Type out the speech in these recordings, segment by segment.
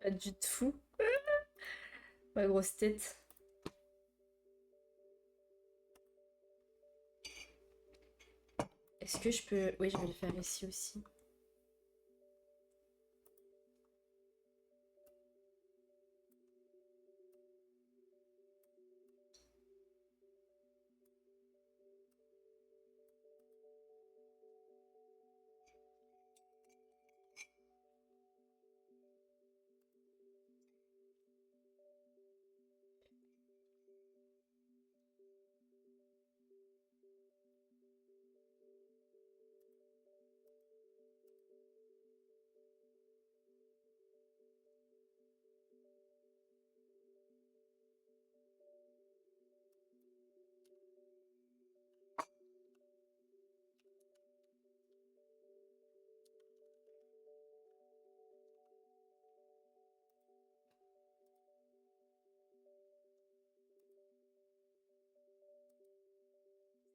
Pas du tout. Ma grosse tête. Est-ce que je peux... Oui, je vais le faire ici aussi.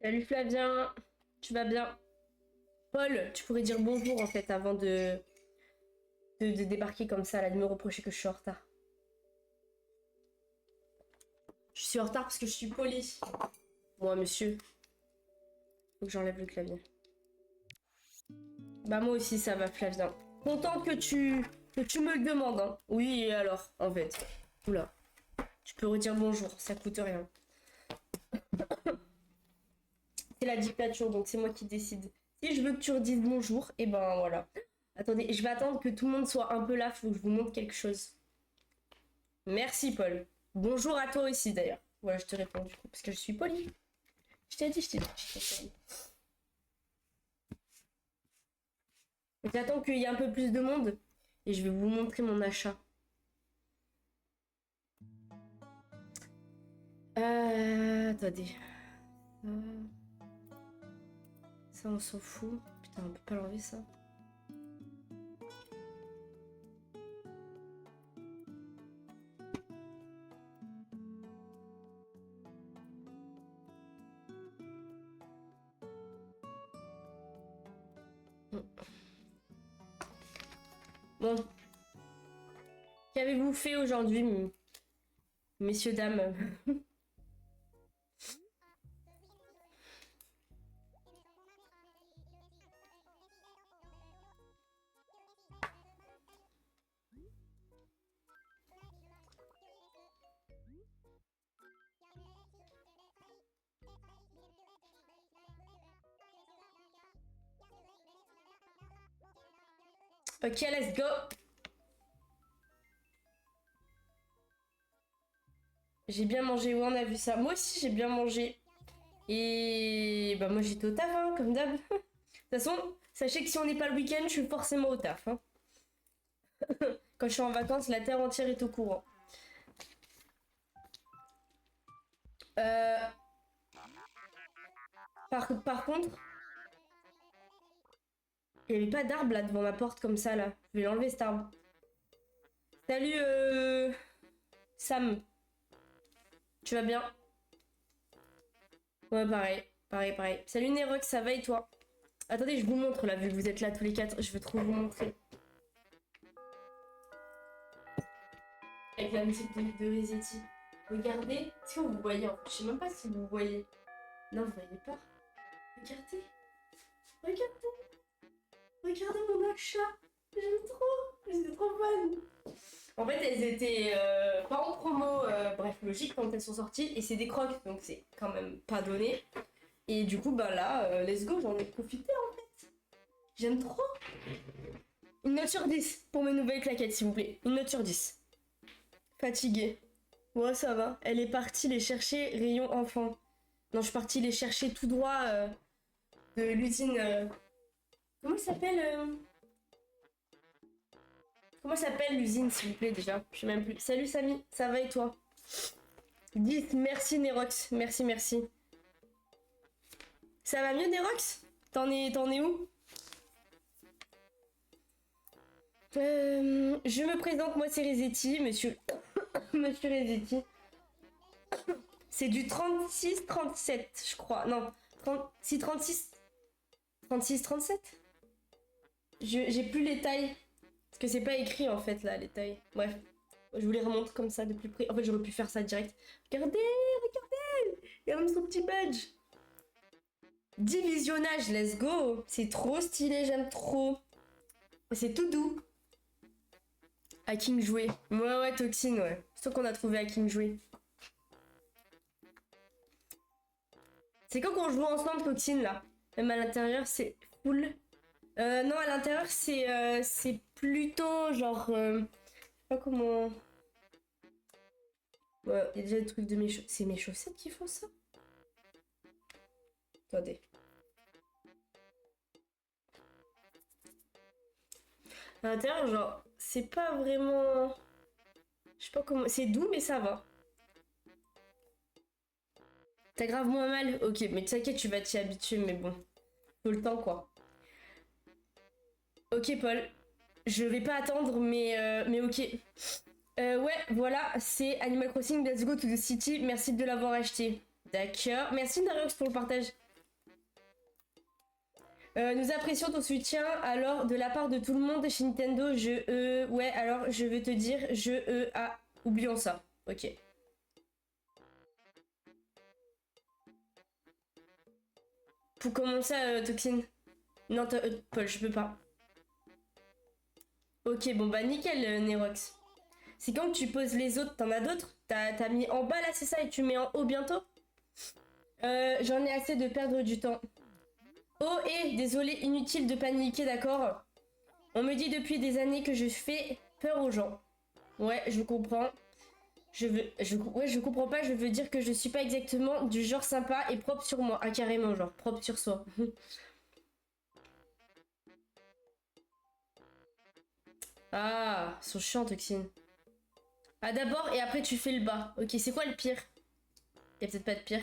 Salut Flavien, tu vas bien? Paul, tu pourrais dire bonjour en fait avant de débarquer comme ça, là, de me reprocher que je suis en retard. Je suis en retard parce que je suis polie. Moi, monsieur. Faut que j'enlève le clavier. Bah moi aussi ça va Flavien. Contente que tu me le demandes. Hein. Oui et alors, en fait. Oula. Tu peux redire bonjour, ça coûte rien. C'est la dictature, donc c'est moi qui décide. Si je veux que tu redises bonjour, et ben voilà. Attendez, je vais attendre que tout le monde soit un peu là, faut que je vous montre quelque chose. Merci Paul. Bonjour à toi aussi d'ailleurs. Voilà, je te réponds du coup, parce que je suis polie. Je t'ai dit, je t'ai dit. J'attends qu'il y ait un peu plus de monde et je vais vous montrer mon achat. Attendez. Ça, on s'en fout. Putain, on peut pas l'enlever ça. Bon. Qu'avez-vous fait aujourd'hui, messieurs, dames? Ok, let's go. J'ai bien mangé, ouais, on a vu ça. Moi aussi, j'ai bien mangé. Et bah moi, j'étais au taf, hein, comme d'hab. De toute façon, sachez que si on n'est pas le week-end, je suis forcément au taf. Hein. Quand je suis en vacances, la terre entière est au courant. Euh, par contre, il n'y avait pas d'arbre là devant ma porte comme ça là. Je vais l'enlever cet arbre. Salut Sam, tu vas bien? Ouais, pareil, pareil, pareil. Salut Nerox, ça va et toi? Attendez, je vous montre là, vu que vous êtes là tous les quatre, je veux trop vous montrer. Avec la musique de Resetti. Regardez, est-ce que vous voyez? Je sais même pas si vous voyez. Non, vous voyez pas. Regardez, regardez, regardez mon achat. J'aime trop, j'étais trop fan. En fait, elles étaient pas en promo, bref, logique, quand elles sont sorties, et c'est des crocs, donc c'est quand même pas donné. Et du coup, bah là, let's go, j'en ai profité en fait. J'aime trop. Une note sur 10 pour mes nouvelles claquettes, s'il vous plaît. Une note sur 10. Fatiguée. Ouais, ça va. Elle est partie les chercher rayon enfant. Non, je suis partie les chercher tout droit de l'usine. Comment ça s'appelle Comment s'appelle l'usine, s'il vous plaît, déjà? Je sais même plus. Salut Samy, ça va et toi? 10, merci Nerox, merci, merci. Ça va mieux Nerox? T'en es où? Je me présente, moi c'est Resetti, monsieur... monsieur Resetti. C'est du 36-37, je crois. Non, 36, 36... 36-37. J'ai plus les tailles. Parce que c'est pas écrit en fait là, les tailles. Bref, je vous les remontre comme ça de plus près. En fait, j'aurais pu faire ça direct. Regardez, regardez! Il y a même son petit badge. Divisionnage, let's go! C'est trop stylé, j'aime trop. C'est tout doux. Hacking joué. Ouais, Toxine, ouais. C'est toi qu'on a trouvé Hacking joué. C'est quand qu'on joue ensemble, Toxine, là. Même à l'intérieur, c'est full. Non, à l'intérieur, c'est plutôt genre... je sais pas comment... Ouais, il y a déjà des trucs de mes chaussettes. C'est mes chaussettes qui font ça? Attendez. À l'intérieur, genre, c'est pas vraiment... Je sais pas comment... C'est doux, mais ça va. T'as grave moins mal? Ok, mais t'inquiète, tu vas t'y habituer, mais bon. Faut le temps, quoi. Ok, Paul. Je vais pas attendre, mais ok. Ouais, voilà, c'est Animal Crossing Let's Go to the City. Merci de l'avoir acheté. D'accord. Merci, Darox, pour le partage. Nous apprécions ton soutien, alors, de la part de tout le monde chez Nintendo, ouais, alors, je veux te dire, ah, oublions ça. Ok. Pour commencer, Toxine. Non, Paul, je peux pas. Ok, bon, bah, nickel, Nerox. C'est quand que tu poses les autres, t'en as d'autres? T'as mis en bas, là, c'est ça, et tu mets en haut bientôt? J'en ai assez de perdre du temps. Oh, désolé, inutile de paniquer, d'accord? On me dit depuis des années que je fais peur aux gens. Ouais, je comprends. Ouais, je comprends pas, je veux dire que je suis pas exactement du genre sympa et propre sur moi. Ah, carrément, genre, propre sur soi. Ah, sont chiants, Toxine. Ah, d'abord, et après tu fais le bas. Ok, c'est quoi le pire? Y a peut-être pas de pire.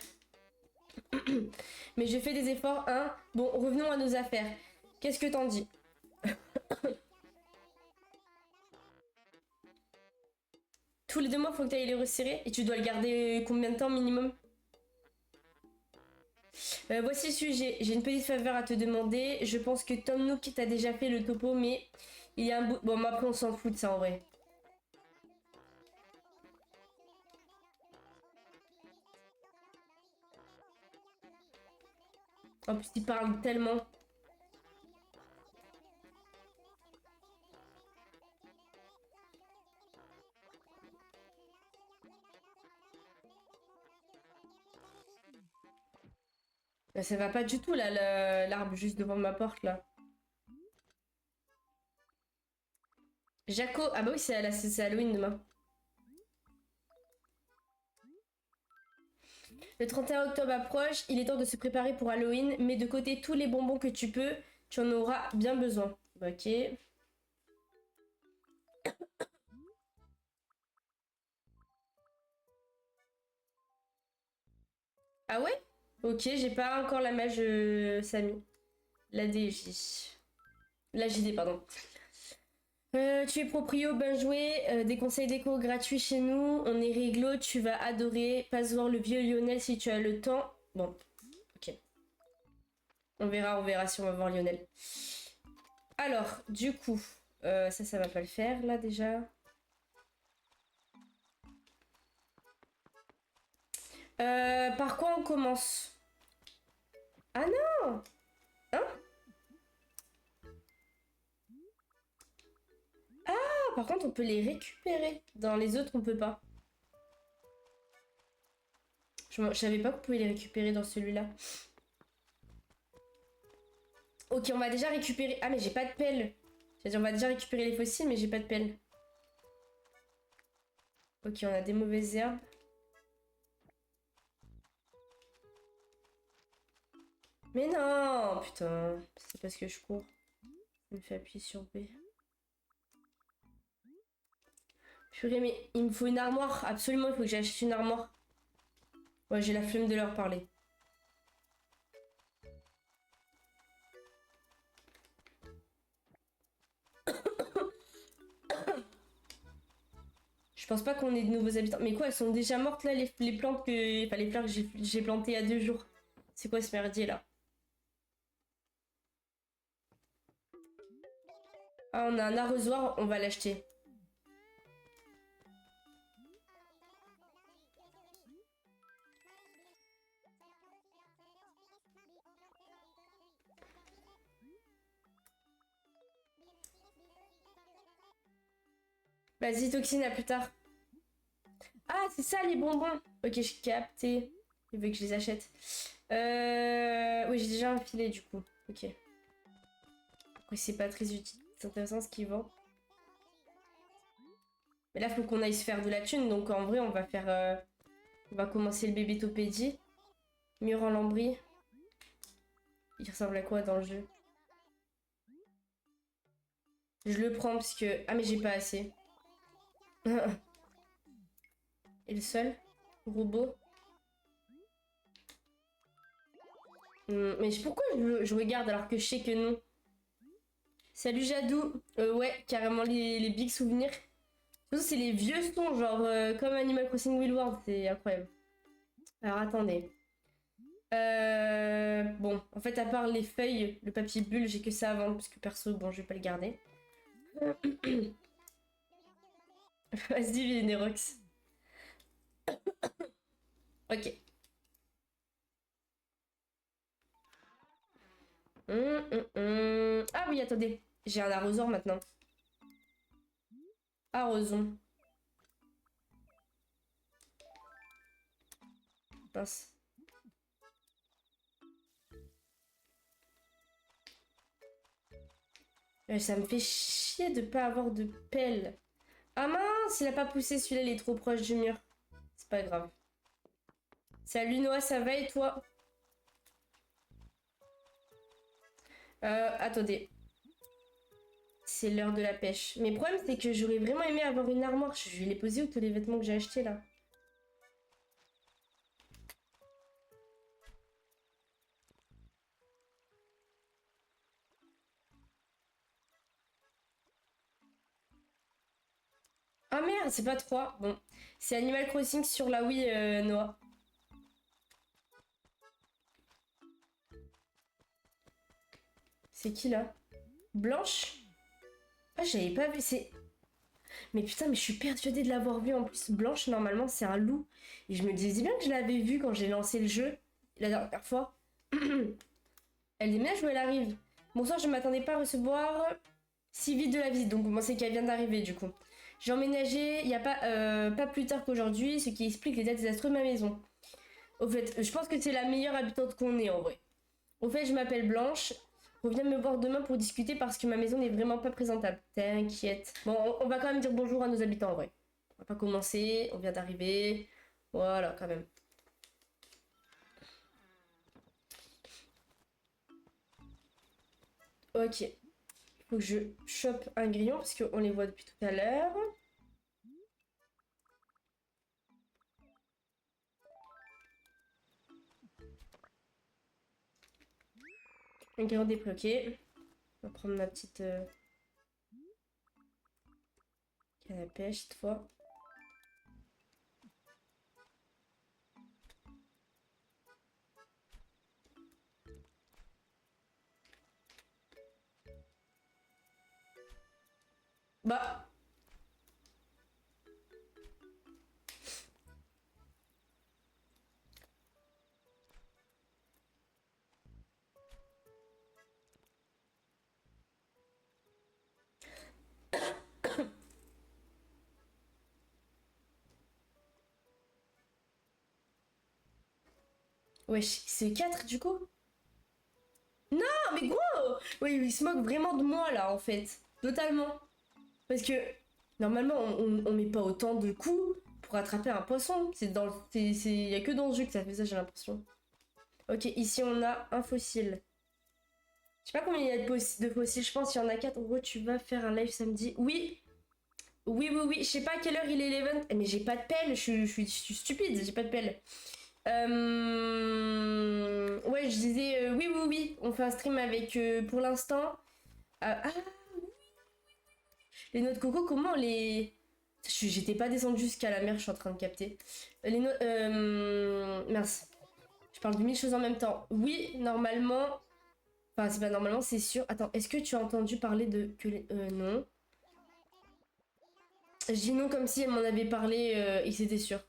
Mais je fais des efforts, hein. Bon, revenons à nos affaires. Qu'est-ce que t'en dis? Tous les 2 mois, faut que t'ailles les resserrer. Et tu dois le garder combien de temps minimum? Voici le sujet. J'ai une petite faveur à te demander. Je pense que Tom Nook t'a déjà fait le topo, mais il y a un bout... Bon, mais après, on s'en fout de ça, en vrai. En plus, il parle tellement. Ça va pas du tout, là, l'arbre juste devant ma porte, là. Jaco... Ah bah oui, c'est Halloween demain. Le 31 octobre approche, il est temps de se préparer pour Halloween. Mets de côté tous les bonbons que tu peux, tu en auras bien besoin. Ok. Ah ouais? Ok, j'ai pas encore la mage Samy. La DJ. La JD, pardon. Tu es proprio, bien joué. Des conseils déco gratuits chez nous. On est réglo, tu vas adorer. Passe voir le vieux Lionel si tu as le temps. Bon, ok. On verra si on va voir Lionel. Alors, du coup, ça va pas le faire là déjà. Par quoi on commence? Ah non! Hein? Ah, par contre, on peut les récupérer. Dans les autres, on peut pas. Je savais pas qu'on pouvait les récupérer dans celui-là. Ok, on va déjà récupérer... Ah, mais j'ai pas de pelle. C'est-à-dire, on va déjà récupérer les fossiles, mais j'ai pas de pelle. Ok, on a des mauvaises herbes. Mais non! Putain, c'est parce que je cours. Ça me fait appuyer sur B. Purée, mais il me faut une armoire. Absolument, il faut que j'achète une armoire. Ouais, j'ai la flemme de leur parler. Je pense pas qu'on ait de nouveaux habitants. Mais quoi, elles sont déjà mortes là, les plantes que... Enfin, les fleurs que j'ai plantées il y a 2 jours. C'est quoi ce merdier là? Ah, on a un arrosoir, on va l'acheter. Vas-y, Toxine, à plus tard. Ah, c'est ça les bonbons. Ok, j'ai capté. Il veut que je les achète. Oui, j'ai déjà un filet du coup. Ok. Après, c'est pas très utile. C'est intéressant ce qu'il vend. Mais là, faut qu'on aille se faire de la thune. Donc en vrai, on va faire. On va commencer le bébé Topédie. Mur en lambris. Il ressemble à quoi dans le jeu? Je le prends parce que. Ah, mais j'ai pas assez. Et le seul robot. Mais pourquoi je regarde alors que je sais que non? Salut Jadou. Ouais, carrément les big souvenirs. Surtout, c'est les vieux sons, genre comme Animal Crossing Wild World, c'est incroyable. Alors attendez. Bon, en fait, à part les feuilles, le papier bulle, j'ai que ça à vendre parce que perso, bon, je vais pas le garder. Vas-y, Nerox. Ok. Ah oui, attendez. J'ai un arrosoir maintenant. Arrosons. Mince. Ça me fait chier de pas avoir de pelle. Ah mince, il a pas poussé celui-là, il est trop proche du mur. C'est pas grave. Salut Noah, ça va et toi? Attendez. C'est l'heure de la pêche. Mais le problème, c'est que j'aurais vraiment aimé avoir une armoire. Je vais les poser où tous les vêtements que j'ai achetés là? Ah merde, c'est pas 3. Bon. C'est Animal Crossing sur la Wii, Noah. C'est qui là? Blanche? Ah, j'avais pas vu. C'est. Mais putain, mais je suis persuadée de l'avoir vu en plus. Blanche, normalement, c'est un loup. Et je me disais bien que je l'avais vu quand j'ai lancé le jeu la dernière fois. Elle déménage ou elle arrive? Bonsoir, je m'attendais pas à recevoir si vite de la visite. Donc, bon, c'est qu'elle vient d'arriver du coup. J'ai emménagé il y a pas plus tard qu'aujourd'hui, ce qui explique les dates désastreuses de ma maison. Au fait, je pense que c'est la meilleure habitante qu'on ait en vrai. Au fait, je m'appelle Blanche. Reviens me voir demain pour discuter parce que ma maison n'est vraiment pas présentable. T'inquiète. Bon, on va quand même dire bonjour à nos habitants en vrai. On va pas commencer, on vient d'arriver. Voilà, quand même. Ok. Faut que je chope un grillon parce qu'on les voit depuis tout à l'heure. Un grillon débloqué. On va prendre ma petite canne à pêche cette fois. Bah. Wesh, c'est 4 du coup? Non, mais gros! Oui, il se moque vraiment de moi là en fait. Totalement. Parce que normalement, on met pas autant de coups pour attraper un poisson. Y a que dans ce jeu que ça fait ça, j'ai l'impression. Ok, ici on a un fossile. Je sais pas combien il y a de fossiles, je pense qu'il y en a 4. En gros, tu vas faire un live samedi. Oui, oui, oui, oui. Je sais pas à quelle heure il est l'event. Mais j'ai pas de pelle, je suis stupide, j'ai pas de pelle. Ouais, je disais oui, oui, oui. On fait un stream avec pour l'instant. Ah, les noix de coco, comment les. J'étais pas descendue jusqu'à la mer, je suis en train de capter. Les noix. Mince. Je parle de mille choses en même temps. Oui, normalement. Enfin, c'est pas normalement, c'est sûr. Attends, est-ce que tu as entendu parler de... non. Je dis non comme si elle m'en avait parlé et que c'était sûr.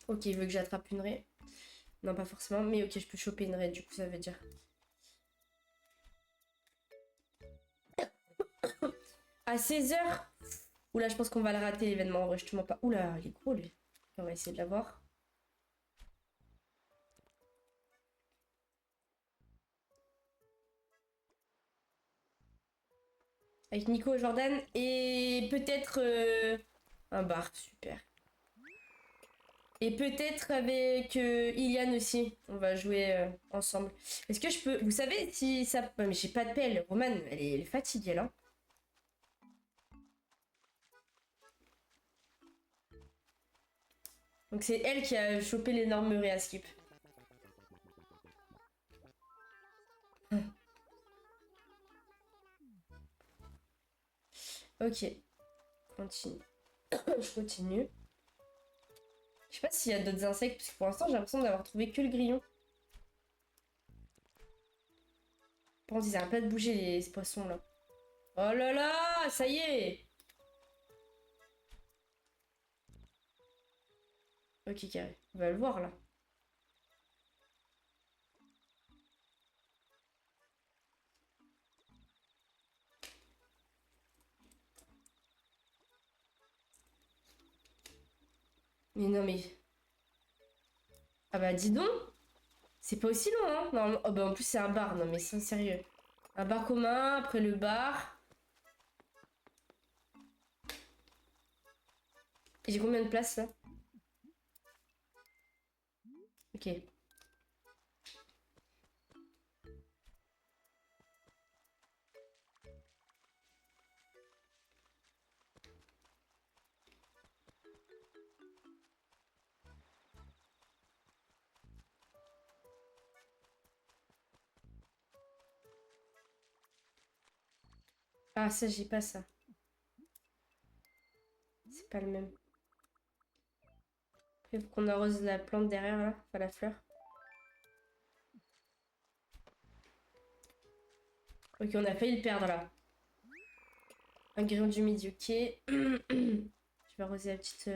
Ok, il veut que j'attrape une raie. Non, pas forcément, mais ok, je peux choper une raie, du coup, ça veut dire. À 16h. Oula, je pense qu'on va le rater, l'événement, en vrai, je te mens pas. Oula, il est gros, lui. On va essayer de l'avoir. Avec Nico, Jordan et peut-être un bar, super. Et peut-être avec Iliane aussi. On va jouer ensemble. Est-ce que je peux... Vous savez si ça... Ouais, mais j'ai pas de pelle. Romane, elle est fatiguée là. Donc c'est elle qui a chopé l'énorme réa skip. Ok. Continue. Je continue. Je sais pas s'il y a d'autres insectes, parce que pour l'instant j'ai l'impression d'avoir trouvé que le grillon. Par contre, ils arrêtent pas de bouger les poissons là. Oh là là, ça y est. Ok, carré. On va le voir là. Mais non mais... Ah bah dis donc. C'est pas aussi long hein. Normalement... Oh bah en plus c'est un bar, non mais c'est sérieux. Un bar commun, après le bar. Et j'ai combien de places là? Ok. Ah ça j'ai pas ça. C'est pas le même. Il faut qu'on arrose la plante derrière là, enfin la fleur. Ok, on a failli le perdre là. Un grillon du midi, ok. Je vais arroser la petite...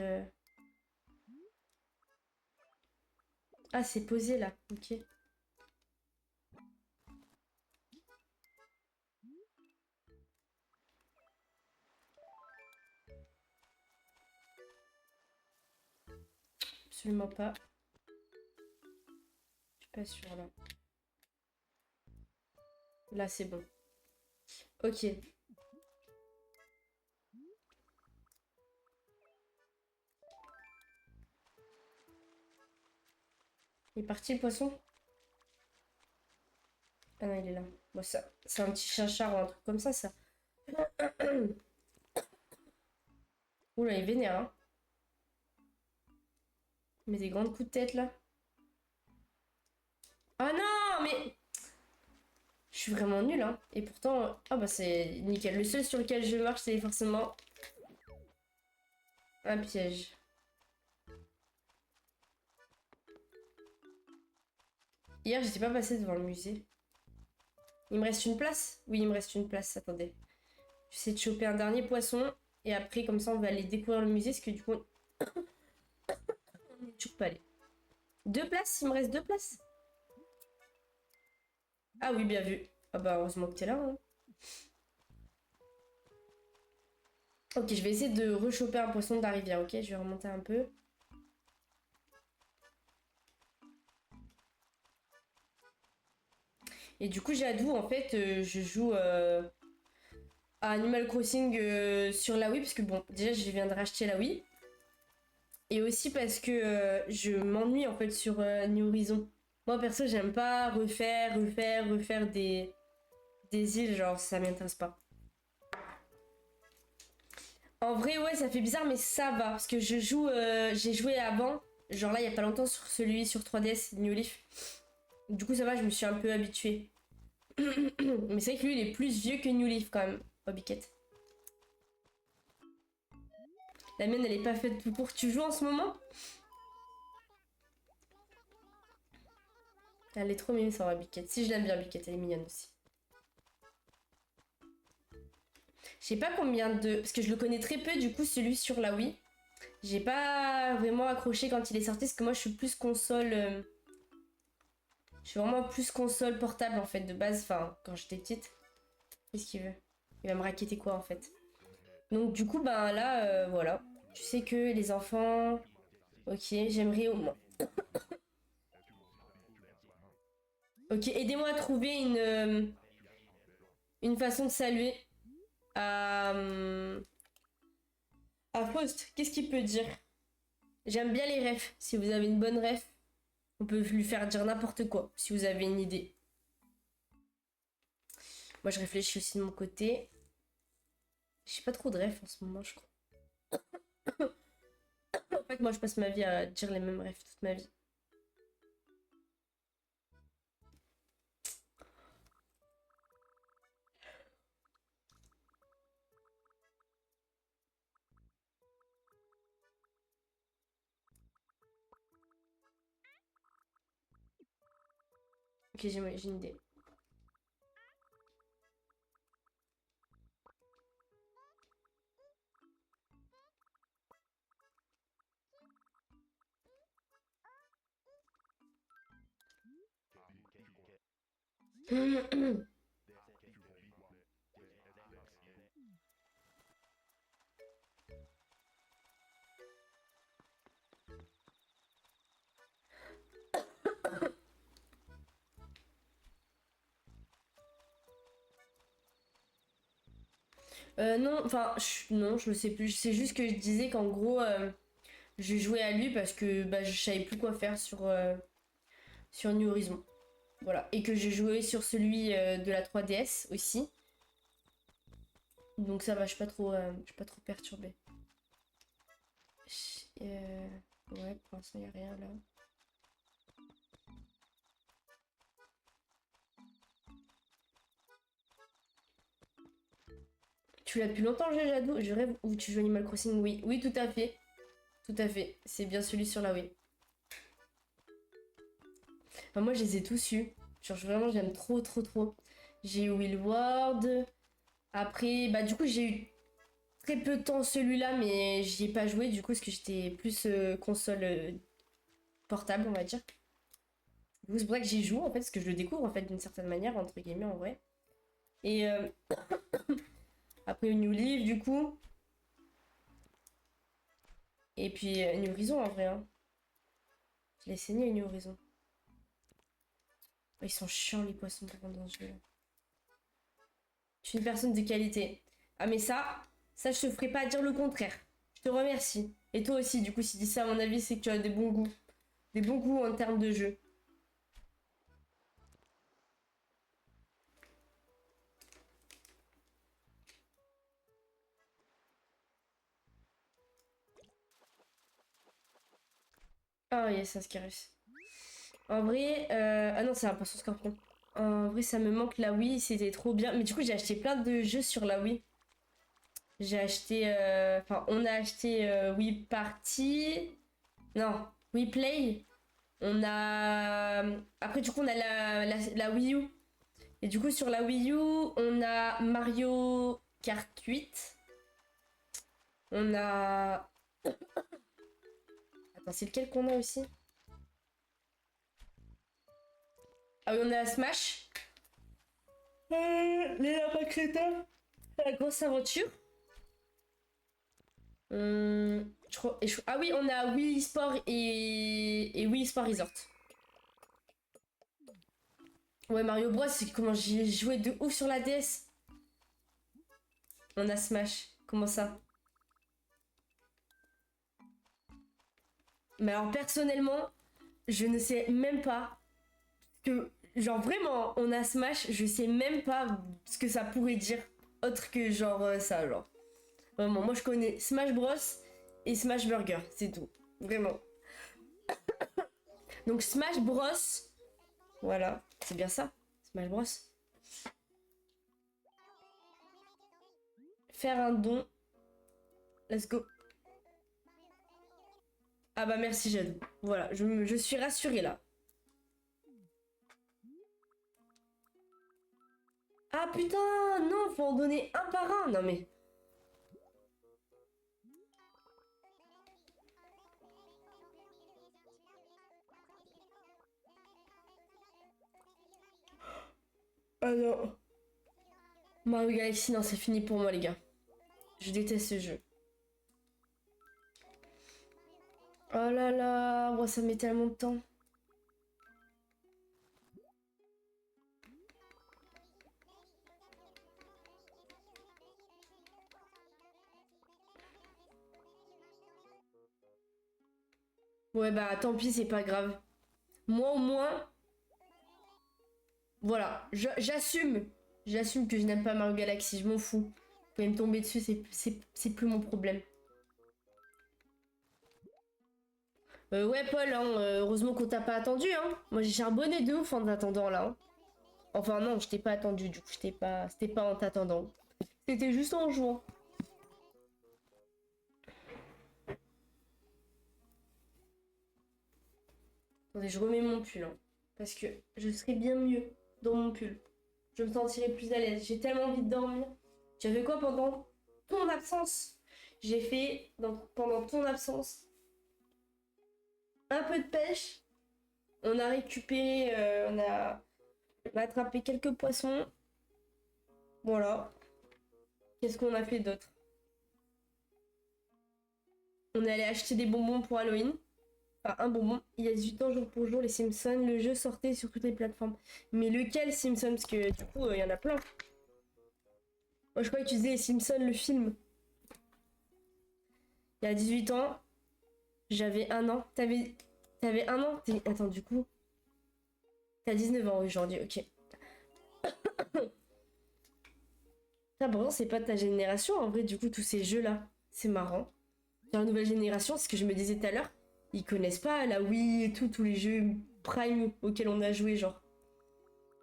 Ah, c'est posé là, ok. Absolument pas. Je suis pas sûre là. Là, c'est bon. Ok. Il est parti le poisson? Ah non, il est là. Bon, ça, c'est un petit chinchard ou un truc comme ça. Oula, il est vénère, hein. Il met des grands coups de tête, là. Ah non, mais... Je suis vraiment nulle, hein. Et pourtant... Ah bah c'est nickel. Le seul sur lequel je marche, c'est forcément... un piège. Hier, j'étais pas passée devant le musée. Il me reste une place? Oui, il me reste une place. Attendez. J'essaie de choper un dernier poisson. Et après, comme ça, on va aller découvrir le musée. Parce que du coup, on n'est toujours pas allé. Deux places? Il me reste deux places? Ah oui, bien vu. Ah bah, heureusement que t'es là. Hein. Ok, je vais essayer de rechoper un poisson de la rivière. Ok, je vais remonter un peu. Et du coup, j'avoue, en fait, je joue à Animal Crossing sur la Wii. Parce que bon, déjà, je viens de racheter la Wii. Et aussi parce que je m'ennuie en fait sur New Horizon. Moi perso, j'aime pas refaire des îles, genre ça m'intéresse pas. En vrai, ouais, ça fait bizarre, mais ça va. Parce que je joue, j'ai joué avant, genre là, il y a pas longtemps sur celui sur 3DS, New Leaf. Du coup, ça va, je me suis un peu habituée. Mais c'est vrai que lui, il est plus vieux que New Leaf quand même, Bobbycat. La mienne, elle est pas faite tout pour. Tu joues en ce moment? Elle est trop mignonne, ça, Bobbycat. Si, je l'aime bien, Bobbycat, elle est mignonne aussi. Je sais pas combien de... Parce que je le connais très peu, du coup, celui sur la Wii. J'ai pas vraiment accroché quand il est sorti, parce que moi, je suis plus console... Je suis vraiment plus console portable, en fait, de base. Enfin, quand j'étais petite. Qu'est-ce qu'il veut? Il va me raqueter quoi, en fait? Donc, du coup, ben là, voilà. Tu sais que les enfants... Ok, j'aimerais au moins... Ok, aidez-moi à trouver une façon de saluer à Faust. Qu'est-ce qu'il peut dire? J'aime bien les refs. Si vous avez une bonne ref, on peut lui faire dire n'importe quoi, si vous avez une idée. Moi, je réfléchis aussi de mon côté. J'ai pas trop de refs en ce moment, je crois. En fait, moi, je passe ma vie à dire les mêmes refs toute ma vie. Ok, j'ai une idée. Non, enfin, non, je le sais plus. C'est juste que je disais qu'en gros, je jouais à lui parce que bah, je savais plus quoi faire sur New Horizon. Voilà. Et que j'ai joué sur celui de la 3DS aussi. Donc ça va, je suis pas trop perturbée. Ouais, pour l'instant, il a rien là. Tu l'as depuis longtemps, le jeu Jadou? Je rêve où tu joues Animal Crossing? Oui, oui, tout à fait. Tout à fait. C'est bien celui sur la Wii. Enfin, moi, je les ai tous eus. Genre, vraiment, j'aime trop, trop, trop. J'ai eu Willward. Après, bah, du coup, j'ai eu très peu de temps celui-là, mais j'y ai pas joué, du coup, parce que j'étais plus console portable, on va dire. Du coup, c'est pour ça que j'y joue, en fait, parce que je le découvre, en fait, d'une certaine manière, entre guillemets, en vrai. Et après, New Leaf, du coup. Et puis, New Horizon, en vrai, hein. Je l'ai saigné, New Horizon. Oh, ils sont chiants, les poissons, par contre, dans ce jeu. Je suis une personne de qualité. Ah, mais ça, je te ferai pas dire le contraire. Je te remercie. Et toi aussi, du coup, si tu dis ça, à mon avis, c'est que tu as des bons goûts. Des bons goûts en termes de jeu. Ah, yes, un Scarus. En vrai, ah non, c'est un poisson scorpion. En vrai, ça me manque la Wii, c'était trop bien. Mais du coup, j'ai acheté plein de jeux sur la Wii. J'ai acheté, enfin, on a acheté Wii Party. Non, Wii Play. On a. Après, du coup, on a la Wii U. Et du coup, sur la Wii U, on a Mario Kart 8. On a. Attends, c'est lequel qu'on a aussi? Ah oui, on a Smash. Les lapins crétins. La grosse aventure. Ah oui, on a Wii Sport et Wii Sport Resort. Ouais, Mario Bros, c'est comment j'ai joué de ouf sur la DS. On a Smash. Comment ça? Mais alors, personnellement, je ne sais même pas que. Genre, vraiment, on a Smash, je sais même pas ce que ça pourrait dire. Autre que genre ça, genre. Vraiment, moi je connais Smash Bros et Smash Burger, c'est tout. Vraiment. Donc Smash Bros. Voilà, c'est bien ça. Smash Bros. Faire un don. Let's go. Ah bah merci Jadou. Voilà, je suis rassurée là. Ah putain, non, faut en donner un par un. Non mais... Ah non. Mario Galaxy, non, c'est fini pour moi, les gars. Je déteste ce jeu. Oh là là, moi ça met tellement de temps. Ouais, bah tant pis, c'est pas grave. Moi au moins, voilà, j'assume. J'assume que je n'aime pas Mario Galaxy, je m'en fous. Vous pouvez me tomber dessus, c'est plus mon problème. Ouais, Paul, hein, heureusement qu'on t'a pas attendu, hein. Moi j'ai charbonné de ouf en t'attendant là, hein. Enfin non, je t'ai pas attendu, du coup, c'était pas en t'attendant. C'était juste en jouant. Attendez, je remets mon pull, hein, parce que je serais bien mieux dans mon pull. Je me sentirais plus à l'aise. J'ai tellement envie de dormir. Tu as fait quoi pendant ton absence? J'ai fait, pendant ton absence, un peu de pêche. On a récupéré, on a attrapé quelques poissons. Voilà. Qu'est-ce qu'on a fait d'autre? On est allé acheter des bonbons pour Halloween. Enfin, un bonbon. Il y a 18 ans, jour pour jour, les Simpsons. Le jeu sortait sur toutes les plateformes. Mais lequel Simpsons? Parce que du coup, il y en a plein. Moi, je croyais que tu disais les Simpsons, le film. Il y a 18 ans, j'avais 1 an. T'avais 1 an? Attends, du coup. T'as 19 ans aujourd'hui, ok. Ça, pourtant, c'est pas de ta génération, en vrai, du coup, tous ces jeux-là. C'est marrant. Dans la nouvelle génération, c'est ce que je me disais tout à l'heure, ils connaissent pas la Wii et tout, tous les jeux Prime auxquels on a joué, genre.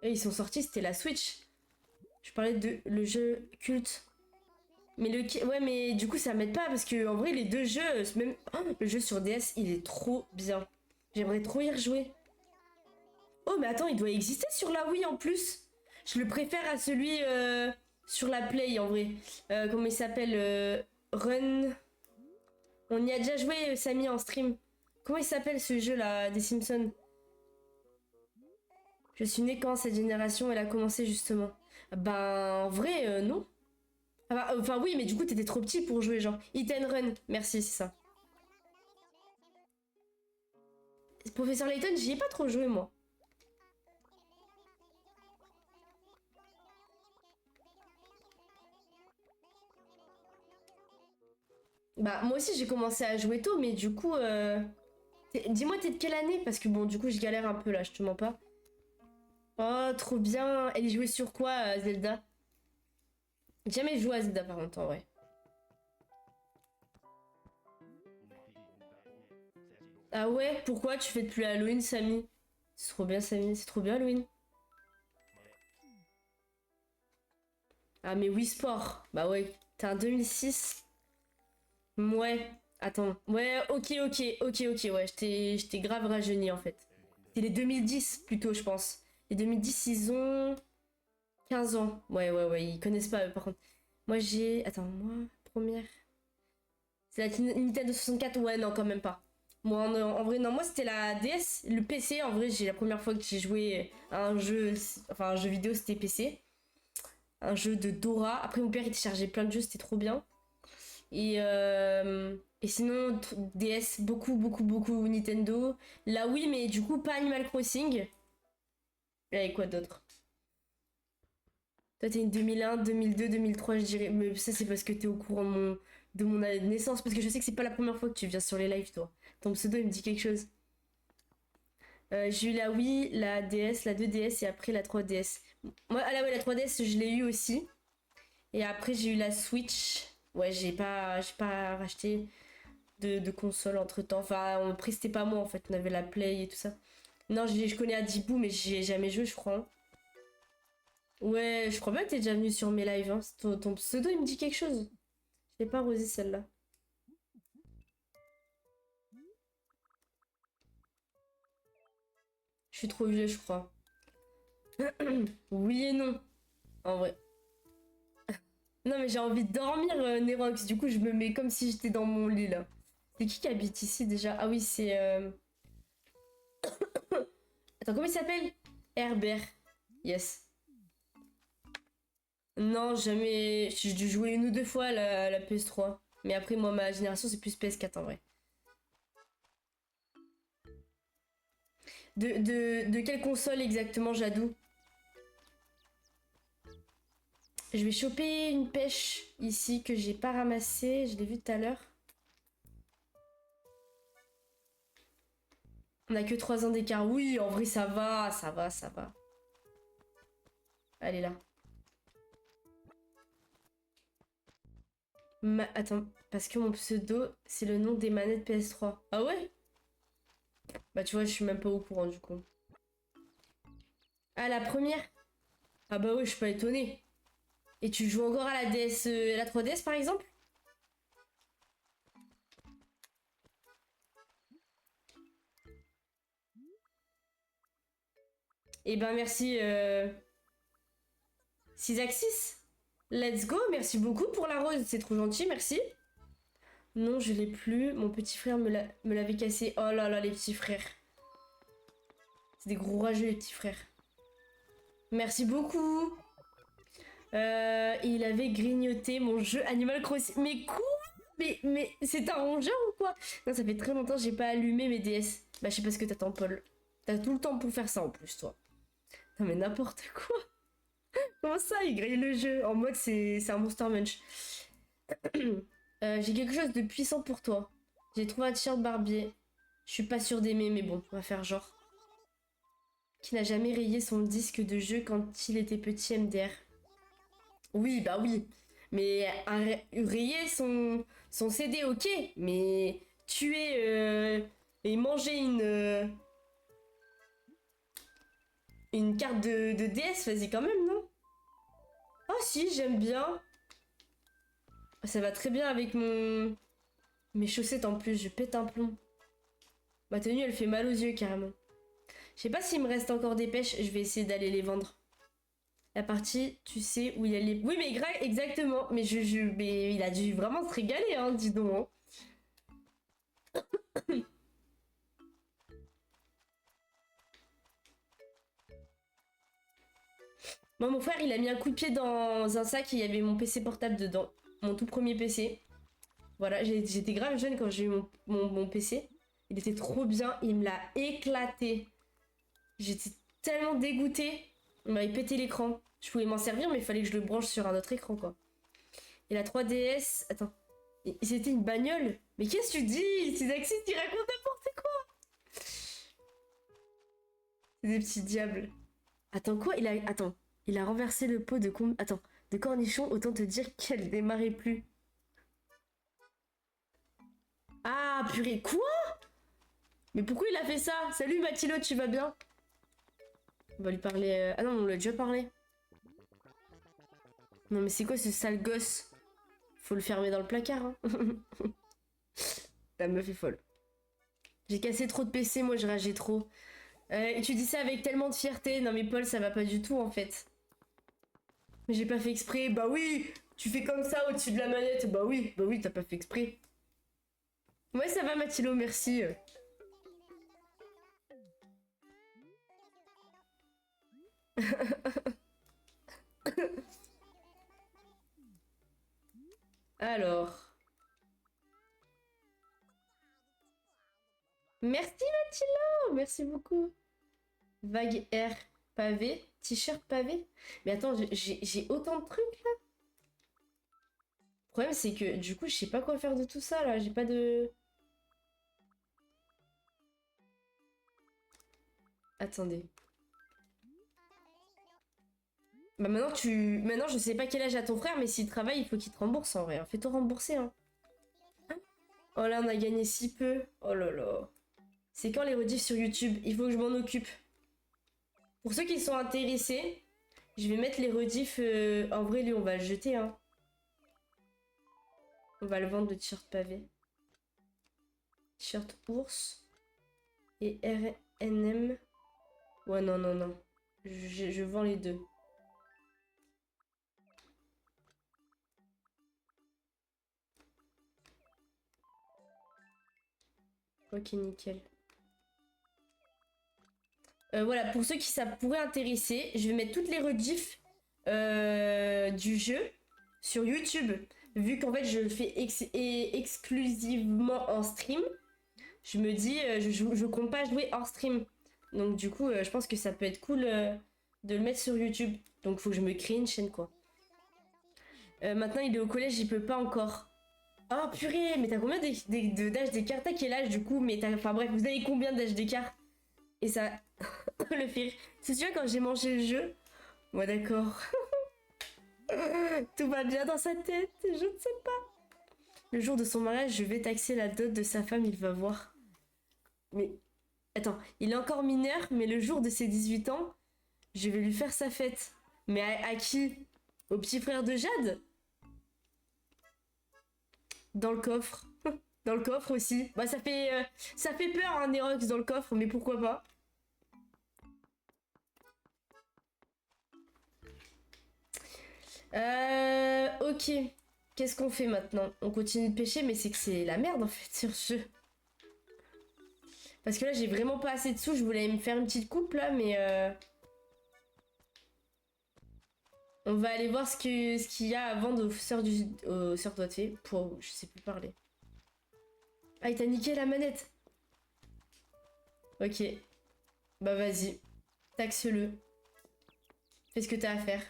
Et ils sont sortis, c'était la Switch. Je parlais de le jeu culte. Mais ouais, mais du coup, ça m'aide pas, parce que en vrai, les deux jeux, même le jeu sur DS, il est trop bien. J'aimerais trop y rejouer. Oh, mais attends, il doit exister sur la Wii en plus. Je le préfère à celui sur la Play en vrai. Comment il s'appelle Run. On y a déjà joué, Samy, en stream. Comment il s'appelle ce jeu là des Simpsons? Je suis née quand cette génération elle a commencé justement. Ben en vrai, non. Ah bah, enfin oui, mais du coup t'étais trop petit pour jouer genre. Hit and Run, merci, c'est ça. Professeur Layton, j'y ai pas trop joué moi. Bah moi aussi j'ai commencé à jouer tôt, mais du coup, dis-moi t'es de quelle année? Parce que bon du coup je galère un peu là, je te mens pas. Oh trop bien. Elle est jouée sur quoi Zelda? J'ai jamais joué à Zelda par contre en vrai. Ah ouais? Pourquoi tu fais plus Halloween, Samy? C'est trop bien, Samy, c'est trop bien Halloween. Ah mais Wii Sport. Bah ouais, t'es un 2006. Ouais. Attends. Ouais, ok, ouais, je t'ai grave rajeuni en fait. C'est les 2010 plutôt, je pense. Les 2010, ils ont 15 ans. Ouais, ils connaissent pas eux par contre. Moi j'ai... Attends, moi, première... C'est la Nintendo 64? Ouais, non, quand même pas. Moi, en vrai, non, moi c'était la DS, le PC. En vrai, j'ai la première fois que j'ai joué à un jeu, enfin un jeu vidéo, c'était PC. Un jeu de Dora. Après, mon père il téléchargeait plein de jeux, c'était trop bien. Et sinon, DS, beaucoup Nintendo. Là, oui, mais du coup, pas Animal Crossing. Et quoi d'autre? Toi, t'es une 2001, 2002, 2003, je dirais. Mais ça, c'est parce que t'es au courant de mon naissance. Parce que je sais que c'est pas la première fois que tu viens sur les lives, toi. Ton pseudo, il me dit quelque chose. J'ai eu la Wii, la DS, la 2DS et après la 3DS. Moi, ah là, ouais, la 3DS, je l'ai eu aussi. Et après, j'ai eu la Switch. Ouais, j'ai pas racheté de console entre temps. Enfin, après, c'était pas moi en fait. On avait la Play et tout ça. Non, je connais Adibou, mais j'y ai jamais joué, je crois, hein. Ouais, je crois bien que t'es déjà venu sur mes lives, hein. Ton pseudo, il me dit quelque chose. Je l'ai pas rosé celle-là. Je suis trop vieux, je crois. Oui et non. En vrai. Non, mais j'ai envie de dormir, Nerox. Du coup, je me mets comme si j'étais dans mon lit, là. C'est qui habite ici, déjà? Ah oui, c'est... Attends, comment il s'appelle? Herbert. Yes. Non, jamais... J'ai dû jouer une ou deux fois à la PS3. Mais après, moi, ma génération, c'est plus PS4, en vrai. De quelle console exactement, Jadou? Je vais choper une pêche ici que j'ai pas ramassée. Je l'ai vue tout à l'heure. On a que 3 ans d'écart. Oui, en vrai, ça va, ça va, ça va. Elle est là. Attends, parce que mon pseudo, c'est le nom des manettes PS3. Ah ouais? Bah tu vois, je suis même pas au courant du coup. Ah, la première? Ah bah ouais, je suis pas étonnée. Et tu joues encore à la DS, la 3DS par exemple? Eh ben merci, Sysaxis. Let's go, merci beaucoup pour la rose, c'est trop gentil, merci. Non, je l'ai plus. Mon petit frère me l'avait cassé. Oh là là, les petits frères. C'est des gros rageux, les petits frères. Merci beaucoup. Il avait grignoté mon jeu Animal Crossing. Mais quoi? Mais c'est un rongeur ou quoi? Non, ça fait très longtemps que j'ai pas allumé mes DS. Bah, je sais pas ce que t'attends, Paul. T'as tout le temps pour faire ça en plus, toi. Non, mais n'importe quoi. Comment ça, il grille le jeu? En mode, c'est un Monster Munch. J'ai quelque chose de puissant pour toi. J'ai trouvé un t-shirt barbier. Je suis pas sûre d'aimer, mais bon, on va faire genre. Qui n'a jamais rayé son disque de jeu quand il était petit MDR? Oui, bah oui. Mais rayer son CD, ok. Mais tuer et manger une carte de DS, vas-y quand même, non? Oh si, j'aime bien. Ça va très bien avec mes chaussettes en plus, je pète un plomb. Ma tenue, elle fait mal aux yeux carrément. Je sais pas s'il me reste encore des pêches, je vais essayer d'aller les vendre. La partie, tu sais où il y a les... Oui, mais exactement. Mais mais il a dû vraiment se régaler, hein, dis donc. Hein. Moi, mon frère, il a mis un coup de pied dans un sac et il y avait mon PC portable dedans. Mon tout premier PC. Voilà, j'étais grave jeune quand j'ai eu mon PC. Il était trop bien, il me l'a éclaté. J'étais tellement dégoûtée. Il m'avait pété l'écran. Je pouvais m'en servir, mais il fallait que je le branche sur un autre écran, quoi. Et la 3DS... Attends. C'était une bagnole? Mais qu'est-ce que tu dis? Ces axis, tu racontes n'importe quoi. C'est des petits diables. Attends, quoi? Attends. Il a renversé le pot de... Attends. De cornichons, autant te dire qu'elle démarrait plus. Ah, purée, quoi? Mais pourquoi il a fait ça? Salut Mathilde, tu vas bien? On va lui parler... Ah non, on lui a déjà parlé. Non mais c'est quoi ce sale gosse? Faut le fermer dans le placard, hein. La meuf est folle. J'ai cassé trop de PC, moi je rageais trop. Et tu dis ça avec tellement de fierté. Non mais Paul, ça va pas du tout en fait. Mais j'ai pas fait exprès. Bah oui, tu fais comme ça au-dessus de la manette. Bah oui, t'as pas fait exprès. Ouais, ça va Mathilo, merci. Alors. Merci Mathilo, merci beaucoup. Vague air pavé, t-shirt pavé. Mais attends, j'ai autant de trucs là. Le problème c'est que du coup je sais pas quoi faire de tout ça là. J'ai pas de... Attendez. Bah maintenant je sais pas quel âge a ton frère mais s'il travaille il faut qu'il te rembourse en vrai. Fais-toi rembourser hein. Oh là on a gagné si peu. Oh là là. C'est quand les rediffs sur YouTube? Il faut que je m'en occupe. Pour ceux qui sont intéressés, je vais mettre les rediffs. En vrai, lui, on va le jeter. Hein. On va le vendre le t-shirt pavé. T-shirt ours. Et RNM. Ouais, non, non, non. Je vends les deux. Ok, nickel. Voilà, pour ceux qui ça pourrait intéresser, je vais mettre toutes les rediffs du jeu sur YouTube. Vu qu'en fait je le fais exclusivement en stream, je me dis, je compte pas jouer hors stream. Donc du coup, je pense que ça peut être cool de le mettre sur YouTube. Donc faut que je me crée une chaîne quoi. Maintenant il est au collège, il peut pas encore. Oh purée, mais t'as combien d'âge d'écart? T'as quel âge du coup? Mais enfin bref, vous avez combien d'âge d'écart? Et ça le fait rire. C'est sûr quand j'ai mangé le jeu? Ouais d'accord. Tout va bien dans sa tête, je ne sais pas. Le jour de son mariage, je vais taxer la dot de sa femme, il va voir. Mais attends, il est encore mineur, mais le jour de ses 18 ans, je vais lui faire sa fête. Mais à qui? Au petit frère de Jade? Dans le coffre. Dans le coffre aussi. Bah ça fait peur un Nerox dans le coffre, mais pourquoi pas? Ok. Qu'est-ce qu'on fait maintenant? On continue de pêcher, mais c'est que c'est la merde en fait sur ce jeu. Parce que là j'ai vraiment pas assez de sous, je voulais me faire une petite coupe là, mais on va aller voir ce qu'il y a à vendre aux sœurs doigts de fée. Pour, je sais plus parler. Ah, il t'a niqué la manette. Ok. Bah vas-y. Taxe-le. Fais ce que t'as à faire.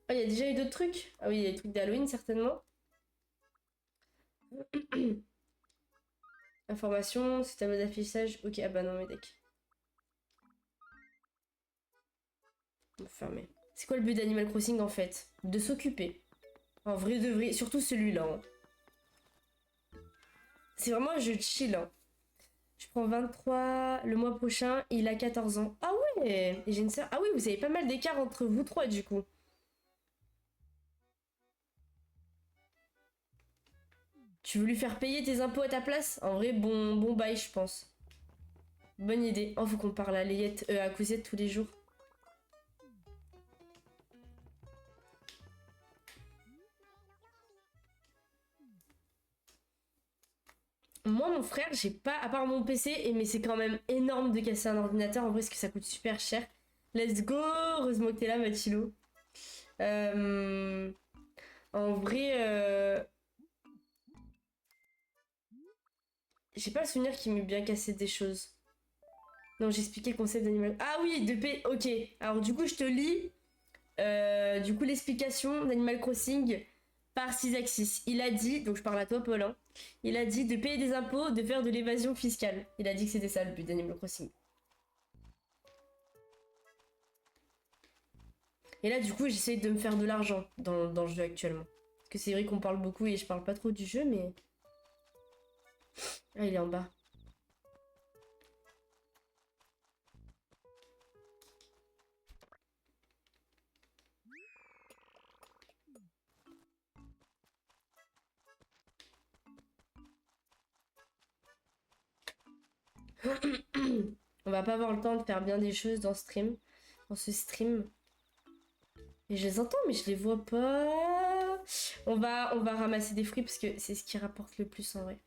Ah, il y a déjà eu d'autres trucs? Ah oui, il y a des trucs d'Halloween certainement. Information, système d'affichage. Ok, ah bah non, mais deck. On va fermer. C'est quoi le but d'Animal Crossing en fait? De s'occuper. En vrai de vrai, surtout celui-là. Hein. C'est vraiment un jeu de chill. Hein. Je prends 23 le mois prochain, il a 14 ans. Ah ouais, et j'ai une sœur. Ah oui, vous avez pas mal d'écart entre vous trois du coup. Tu veux lui faire payer tes impôts à ta place? En vrai, bon bail, je pense. Bonne idée. Oh, faut qu'on parle à Layette, à Cousette tous les jours. Moi, mon frère, j'ai pas, à part mon PC, mais c'est quand même énorme de casser un ordinateur en vrai, parce que ça coûte super cher. Let's go! Heureusement que t'es là, Mathilo. En vrai, j'ai pas le souvenir qu'il m'ait bien cassé des choses. Non, j'expliquais le concept d'animal. Ah oui, de P. Ok. Alors du coup, je te lis. Du coup, l'explication d'Animal Crossing par Sysaxis. Il a dit, donc je parle à toi, Paul. Hein, il a dit de payer des impôts, de faire de l'évasion fiscale. Il a dit que c'était ça le but d'Animal Crossing. Et là, du coup, j'essaye de me faire de l'argent dans le jeu actuellement. Parce que c'est vrai qu'on parle beaucoup et je parle pas trop du jeu, mais. Ah, il est en bas. On va pas avoir le temps de faire bien des choses dans ce stream. Et je les entends, mais je les vois pas. On va ramasser des fruits parce que c'est ce qui rapporte le plus en vrai.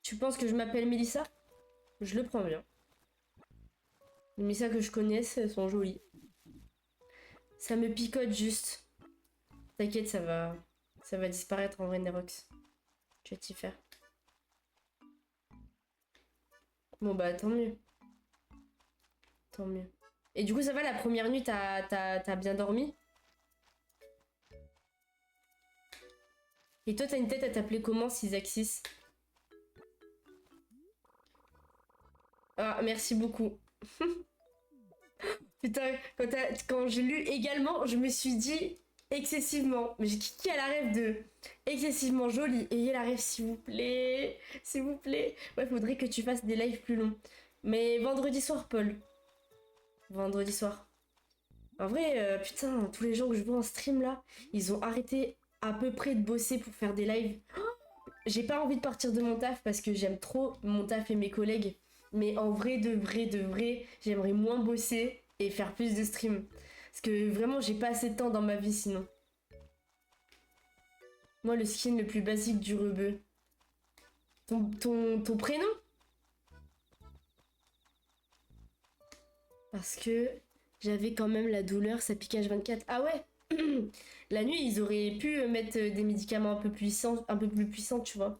Tu penses que je m'appelle Mélissa? Je le prends bien. Les Mélissa que je connaisse, elles sont jolies. Ça me picote juste. T'inquiète, ça va disparaître en vrai, Nerox. Tu vas t'y faire. Bon bah tant mieux. Tant mieux. Et du coup, ça va, la première nuit, t'as bien dormi? Et toi, t'as une tête à t'appeler comment, Sysaxis? Ah, merci beaucoup. Putain, quand j'ai lu également, je me suis dit excessivement. Mais qui a la rêve de excessivement jolie? Ayez la rêve, s'il vous plaît. S'il vous plaît. Ouais, faudrait que tu fasses des lives plus longs. Mais vendredi soir, Paul. Vendredi soir. En vrai, putain, tous les gens que je vois en stream là, ils ont arrêté à peu près de bosser pour faire des lives. j'ai pas envie de partir de mon taf parce que j'aime trop mon taf et mes collègues. Mais en vrai, de vrai, j'aimerais moins bosser et faire plus de stream. Parce que vraiment, j'ai pas assez de temps dans ma vie sinon. Moi, le skin le plus basique du rebeu. Ton prénom? Parce que j'avais quand même la douleur, ça pique H24. Ah ouais. La nuit, ils auraient pu mettre des médicaments un peu plus puissants, tu vois.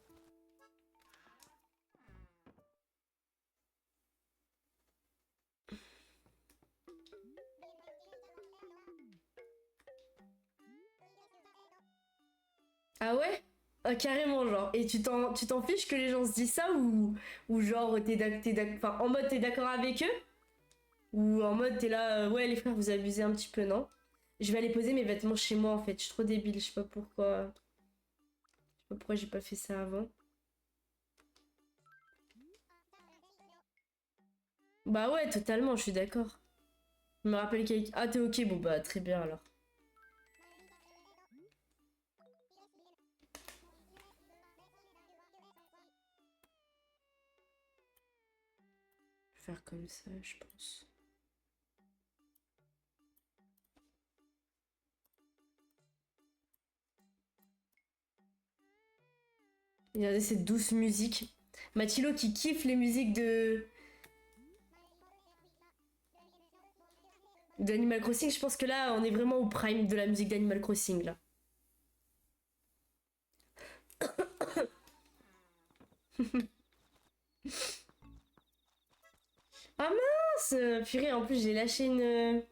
Ah ouais? Ah, carrément, genre. Et tu t'en fiches que les gens se disent ça ou genre enfin, en mode t'es d'accord avec eux? Ou en mode t'es là, ouais les frères vous abusez un petit peu, non? Je vais aller poser mes vêtements chez moi en fait, je suis trop débile, je sais pas pourquoi. Je sais pas pourquoi j'ai pas fait ça avant. Bah ouais, totalement, je suis d'accord. Je me rappelle quelqu'un. Ah t'es ok, bon bah très bien alors. Je vais faire comme ça, je pense. Regardez cette douce musique. Mathilo qui kiffe les musiques d'Animal Crossing, je pense que là on est vraiment au prime de la musique d'Animal Crossing là. Ah mince! Purée, en plus j'ai lâché une.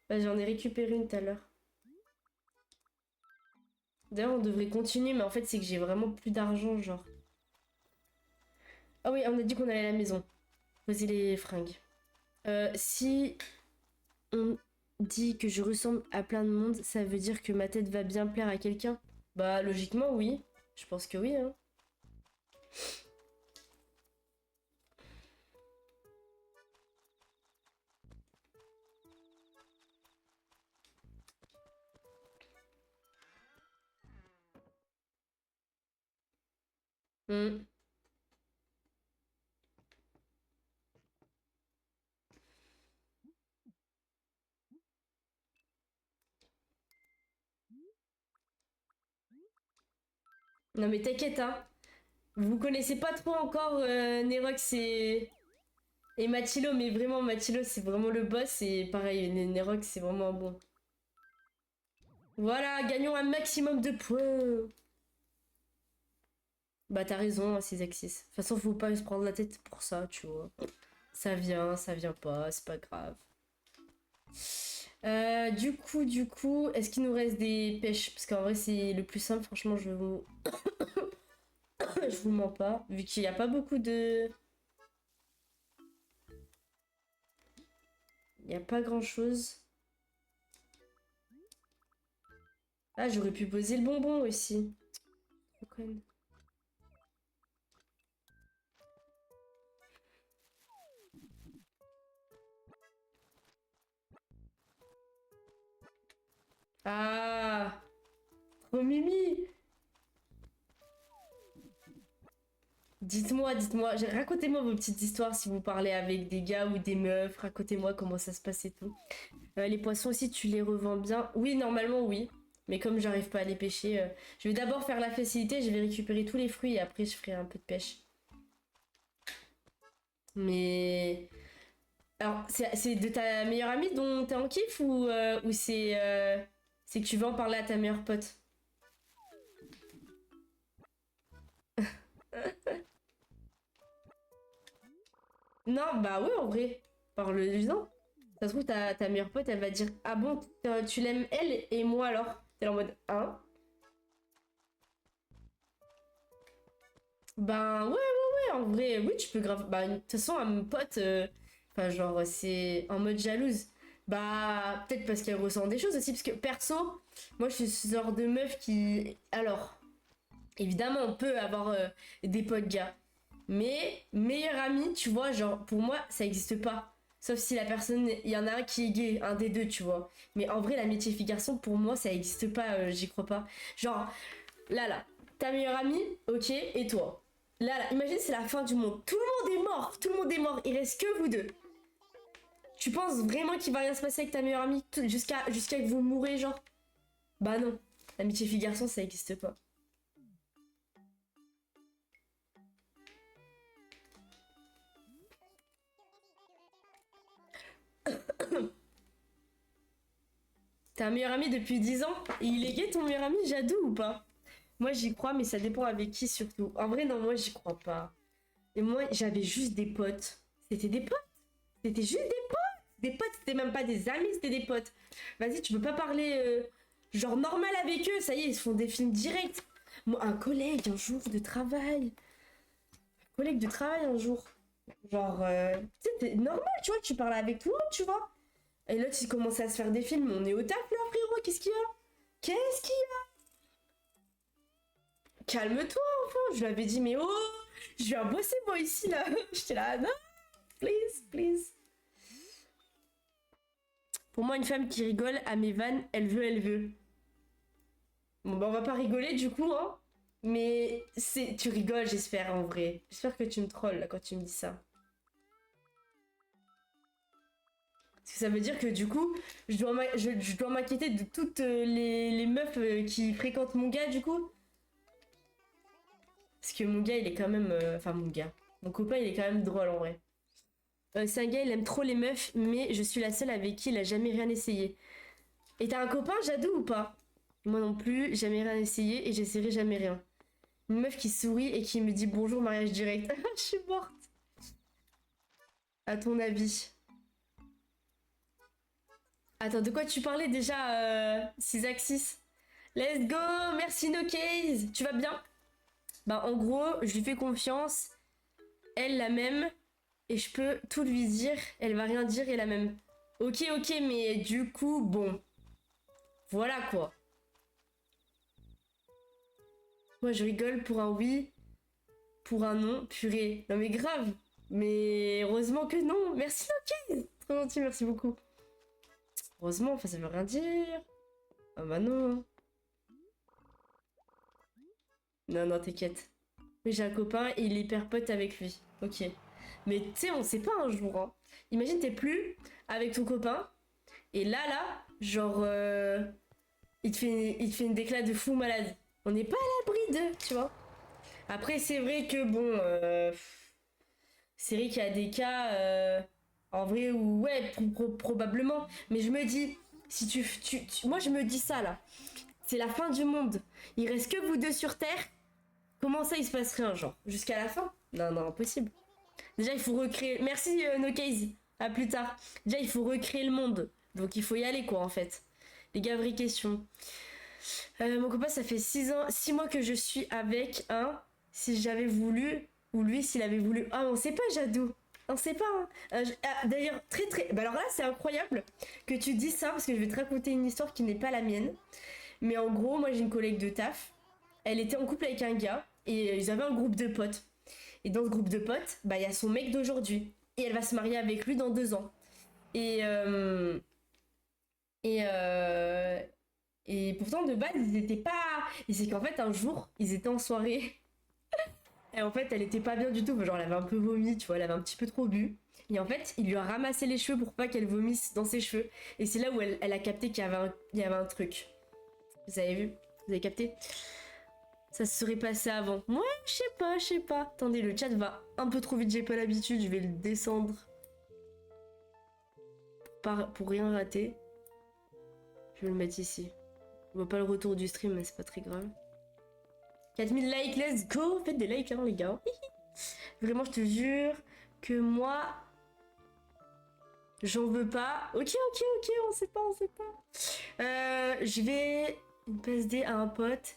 Bah, j'en ai récupéré une tout à l'heure. D'ailleurs, on devrait continuer, mais en fait, c'est que j'ai vraiment plus d'argent, genre. Ah oui, on a dit qu'on allait à la maison. Poser les fringues. Si on dit que je ressemble à plein de monde, ça veut dire que ma tête va bien plaire à quelqu'un? Bah, logiquement, oui. Je pense que oui, hein. Hmm. Non, mais t'inquiète, hein. Vous connaissez pas trop encore Nerox et Matilo, mais vraiment, Matilo, c'est vraiment le boss. Et pareil, Nerox, c'est vraiment bon. Voilà, gagnons un maximum de points. Bah t'as raison, hein, ces axis. De toute façon, faut pas se prendre la tête pour ça, tu vois. Ça vient pas, c'est pas grave. Du coup, est-ce qu'il nous reste des pêches? Parce qu'en vrai, c'est le plus simple, franchement, je vous mens pas. Vu qu'il n'y a pas beaucoup de... Il n'y a pas grand-chose. Ah, j'aurais pu poser le bonbon aussi. Trop conne. Ah, trop mimi. Racontez-moi vos petites histoires si vous parlez avec des gars ou des meufs. Racontez-moi comment ça se passe et tout. Les poissons aussi, tu les revends bien? Oui, normalement, oui. Mais comme j'arrive pas à les pêcher, je vais d'abord faire la facilité, je vais récupérer tous les fruits et après je ferai un peu de pêche. Mais... Alors, c'est de ta meilleure amie dont t'es en kiff ou c'est que tu veux en parler à ta meilleure pote? Non, bah oui, en vrai. Parle-en. Ça se trouve, ta meilleure pote, elle va dire ah bon, tu l'aimes elle et moi alors? T'es là en mode hein? Ben ouais, en vrai, oui, tu peux grave. Bah, de toute façon, à mon pote, enfin, genre, c'est en mode jalouse. Bah, peut-être parce qu'elle ressent des choses aussi, parce que perso, moi, je suis ce genre de meuf qui. Alors, évidemment, on peut avoir des potes gars, mais meilleur ami, tu vois, genre, pour moi, ça existe pas. Sauf si la personne, il y en a un qui est gay, un des deux, tu vois. Mais en vrai, l'amitié fille-garçon, pour moi, ça existe pas, j'y crois pas. Genre, là. ta meilleure amie, ok, et toi. Là, imagine, c'est la fin du monde. Tout le monde est mort, tout le monde est mort. Il reste que vous deux. Tu penses vraiment qu'il va rien se passer avec ta meilleure amie jusqu'à que vous mourrez, genre? Bah non. L'amitié fille-garçon, ça n'existe pas. T'as un meilleur ami depuis 10 ans? Et il est gay ton meilleur ami, Jadou, ou pas? Moi j'y crois, mais ça dépend avec qui surtout. En vrai, non, moi j'y crois pas. Et moi j'avais juste des potes. C'était des potes. C'était juste des potes. Des potes, c'était même pas des amis, c'était des potes. Vas-y, tu peux pas parler genre normal avec eux. Ça y est, ils se font des films directs. Moi, un collègue un jour de travail. Un collègue de travail un jour. Genre, tu sais, t'es normal, tu vois, tu parles avec tout le monde, tu vois. Et là, tu commences à se faire des films. On est au taf là, frérot. Qu'est-ce qu'il y a? Qu'est-ce qu'il y a? Calme-toi, enfant. Je lui avais dit, mais oh, je viens bosser moi ici là. J'étais là, non, please, please. Pour moi, une femme qui rigole à mes vannes, elle veut, elle veut. Bon, bah, on va pas rigoler du coup, hein. Mais tu rigoles, j'espère, en vrai. J'espère que tu me trolles là quand tu me dis ça. Parce que ça veut dire que du coup, je dois m'inquiéter de toutes les meufs qui fréquentent mon gars, du coup. Parce que mon gars, il est quand même... Enfin, mon gars. Mon copain, il est quand même drôle, en vrai. C'est un gars, il aime trop les meufs, mais je suis la seule avec qui il a jamais rien essayé. Et t'as un copain, Jadou, ou pas? Moi non plus, jamais rien essayé et j'essaierai jamais rien. Une meuf qui sourit et qui me dit bonjour, mariage direct. Je suis morte. À ton avis? Attends, de quoi tu parlais déjà, 6axis? Let's go, merci no case. Tu vas bien? Bah en gros, je lui fais confiance. Elle la même. Et je peux tout lui dire. Elle va rien dire et la même. Ok, mais du coup, bon. Voilà quoi. Moi je rigole pour un oui. Pour un non, purée. Non mais grave. Mais heureusement que non. Merci no case. Trop gentil, merci beaucoup. Heureusement, enfin ça veut rien dire. Ah bah non. Non, t'inquiète. Mais j'ai un copain et il est hyper pote avec lui. Ok. Mais tu sais, on sait pas un jour. Hein. Imagine, t'es plus avec ton copain. Et là, genre, il te fait une déclat de fou malade. On n'est pas à l'abri d'eux, tu vois. Après, c'est vrai que bon, c'est vrai qu'il y a des cas, en vrai, où, ouais, probablement. Mais je me dis, si moi je me dis ça là. C'est la fin du monde. Il reste que vous deux sur Terre. Comment ça, il se passe rien, genre jusqu'à la fin? Non, impossible. Déjà, il faut recréer. Merci, No Case. À plus tard. Déjà, il faut recréer le monde. Donc, il faut y aller, quoi, en fait. Les gars, vraie question. Mon copain, ça fait 6 mois que je suis avec un. Si j'avais voulu, ou lui, s'il avait voulu. Ah, on sait pas, Jadou. On sait pas. Hein. D'ailleurs, très. Bah, alors là, c'est incroyable que tu dis ça, parce que je vais te raconter une histoire qui n'est pas la mienne. Mais en gros, moi, j'ai une collègue de taf. Elle était en couple avec un gars. Et ils avaient un groupe de potes. Et dans ce groupe de potes, bah il y a son mec d'aujourd'hui. Et elle va se marier avec lui dans 2 ans. Et et euh, et pourtant de base ils étaient pas. Et c'est qu'en fait un jour ils étaient en soirée. Et en fait elle était pas bien du tout. Genre elle avait un peu vomi, tu vois, elle avait un petit peu trop bu. Et en fait il lui a ramassé les cheveux pour pas qu'elle vomisse dans ses cheveux. Et c'est là où elle a capté qu'il y avait un truc. Vous avez vu? Vous avez capté? Ça se serait passé avant. Ouais, je sais pas. Attendez, le chat va un peu trop vite, j'ai pas l'habitude, je vais le descendre. Pour rien rater. Je vais le mettre ici. On voit pas le retour du stream, mais c'est pas très grave. 4000 likes, let's go. Faites des likes, hein, les gars. Vraiment, je te jure que moi, j'en veux pas. Ok, on sait pas. Je vais une PSD à un pote.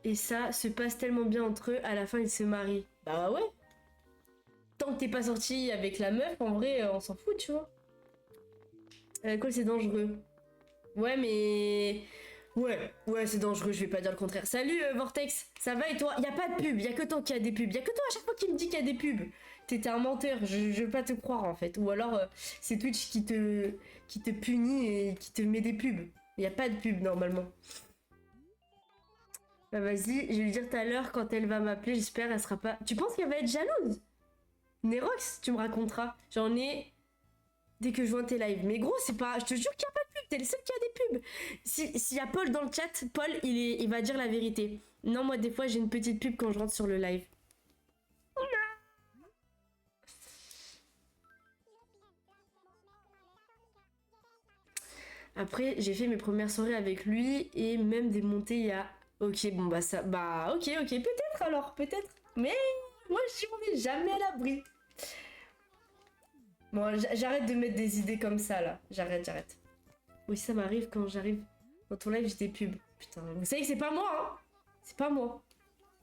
Et ça se passe tellement bien entre eux, à la fin ils se marient. Bah ouais. Tant que t'es pas sorti avec la meuf, en vrai, on s'en fout, tu vois. Quoi, c'est dangereux. Ouais, mais... Ouais, c'est dangereux, je vais pas dire le contraire. Salut, Vortex, ça va et toi? Y a pas de pub, y a que toi qui a des pubs. Y a que toi à chaque fois qui me dit qu'il y a des pubs. T'es un menteur, je veux pas te croire, en fait. Ou alors, c'est Twitch qui te punit et qui te met des pubs. Y a pas de pub, normalement. Bah vas-y, je vais lui dire tout à l'heure quand elle va m'appeler, j'espère elle sera pas... Tu penses qu'elle va être jalouse? Nerox, tu me raconteras. J'en ai dès que je vois tes lives. Mais gros, c'est pas... Je te jure qu'il n'y a pas de pub, t'es le seul qui a des pubs. S'il y a Paul dans le chat, Paul, il va dire la vérité. Non, moi des fois j'ai une petite pub quand je rentre sur le live. Après, j'ai fait mes premières soirées avec lui et même des montées il y a... Ok, bon bah ça... Bah ok, peut-être alors, peut-être. Mais moi je on est jamais à l'abri. Bon, j'arrête de mettre des idées comme ça là. J'arrête. Oui, ça m'arrive quand j'arrive dans ton live, j'ai des pubs. Putain, vous savez que c'est pas moi, hein. C'est pas moi.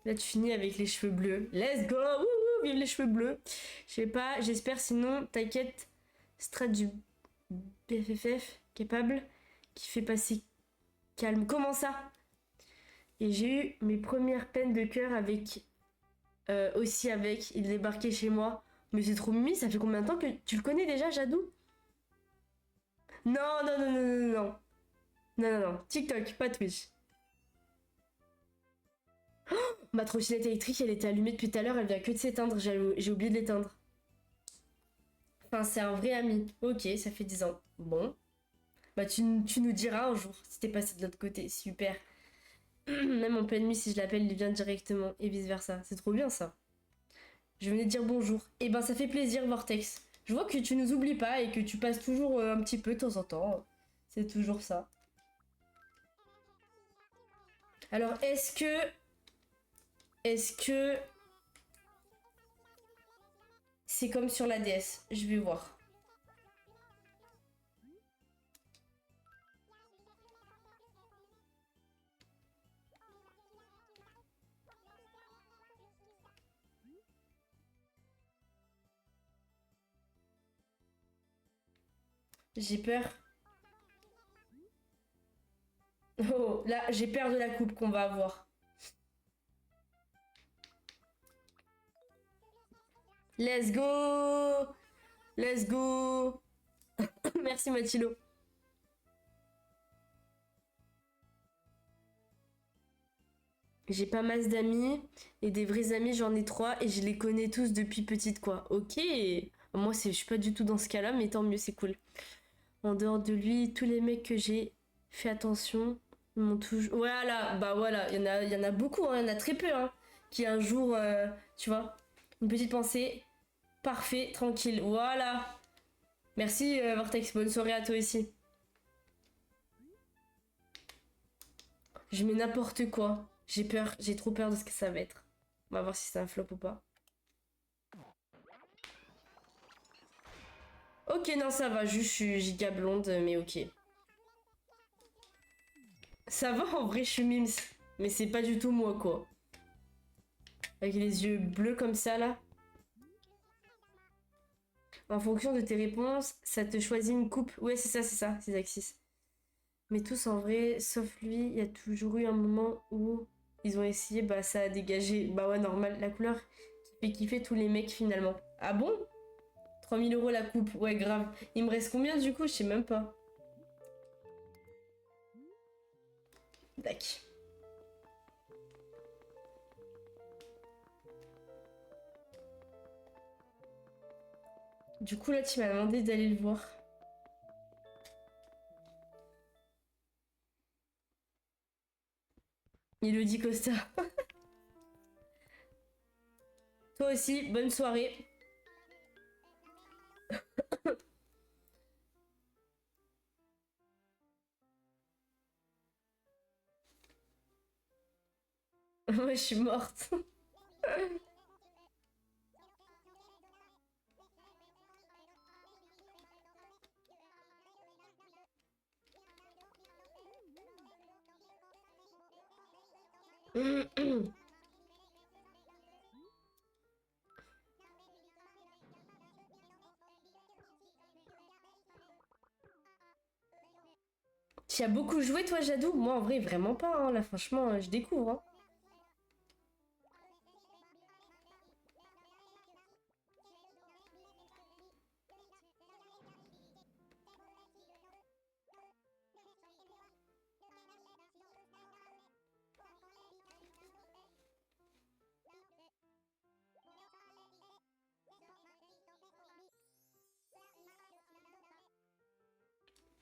Là, tu finis avec les cheveux bleus. Let's go! Wouhou, vive les cheveux bleus. Je sais pas, j'espère sinon, t'inquiète. Strat du BFFF, capable, qui fait passer calme. Comment ça? Et j'ai eu mes premières peines de cœur avec... aussi avec, il débarquait chez moi. Mais c'est trop mimi, ça fait combien de temps que tu le connais déjà, Jadou? Non, non, non, non, non, non. Non, non, non. TikTok, pas Twitch. Ma trottinette électrique, elle était allumée depuis tout à l'heure, elle vient que de s'éteindre. J'ai oublié de l'éteindre. Enfin, c'est un vrai ami. Ok, ça fait 10 ans. Bon. Bah, tu nous diras un jour si t'es passé de l'autre côté. Super. Même en pleine nuit, si je l'appelle, il vient directement. Et vice versa. C'est trop bien ça. Je venais de dire bonjour. Et ben, ça fait plaisir, Vortex. Je vois que tu nous oublies pas et que tu passes toujours un petit peu de temps en temps. C'est toujours ça. Alors, est-ce que c'est comme sur la DS? Je vais voir. J'ai peur. Oh, là, j'ai peur de la coupe qu'on va avoir. Let's go! Let's go! Merci Mathilo. J'ai pas masse d'amis et des vrais amis, j'en ai 3 et je les connais tous depuis petite quoi. Ok. Moi, je suis pas du tout dans ce cas-là, mais tant mieux, c'est cool. En dehors de lui, tous les mecs que j'ai fait attention m'ont toujours. Voilà, bah voilà, il y en a beaucoup, hein, il y en a très peu, hein, qui un jour, tu vois, une petite pensée, parfait, tranquille, voilà. Merci Vortex, bonne soirée à toi aussi. Je mets n'importe quoi. J'ai peur, j'ai trop peur de ce que ça va être. On va voir si c'est un flop ou pas. Ok, non, ça va, juste je suis giga blonde, mais ok. Ça va, en vrai, je suis mims. Mais c'est pas du tout moi, quoi. Avec les yeux bleus comme ça, là. En fonction de tes réponses, ça te choisit une coupe. Ouais, c'est Axis. Mais tous en vrai, sauf lui, il y a toujours eu un moment où ils ont essayé, bah ça a dégagé. Bah ouais, normal, la couleur qui fait kiffer tous les mecs finalement. Ah bon? 3 000 € la coupe, ouais, grave. Il me reste combien du coup? Je sais même pas. Tac. Du coup, là, tu m'as demandé d'aller le voir. Elodie Costa. Toi aussi, bonne soirée. Ouais, je suis morte. Tu as beaucoup joué toi, Jadou? Moi, en vrai, vraiment pas. Hein. Là, franchement, je découvre. Hein.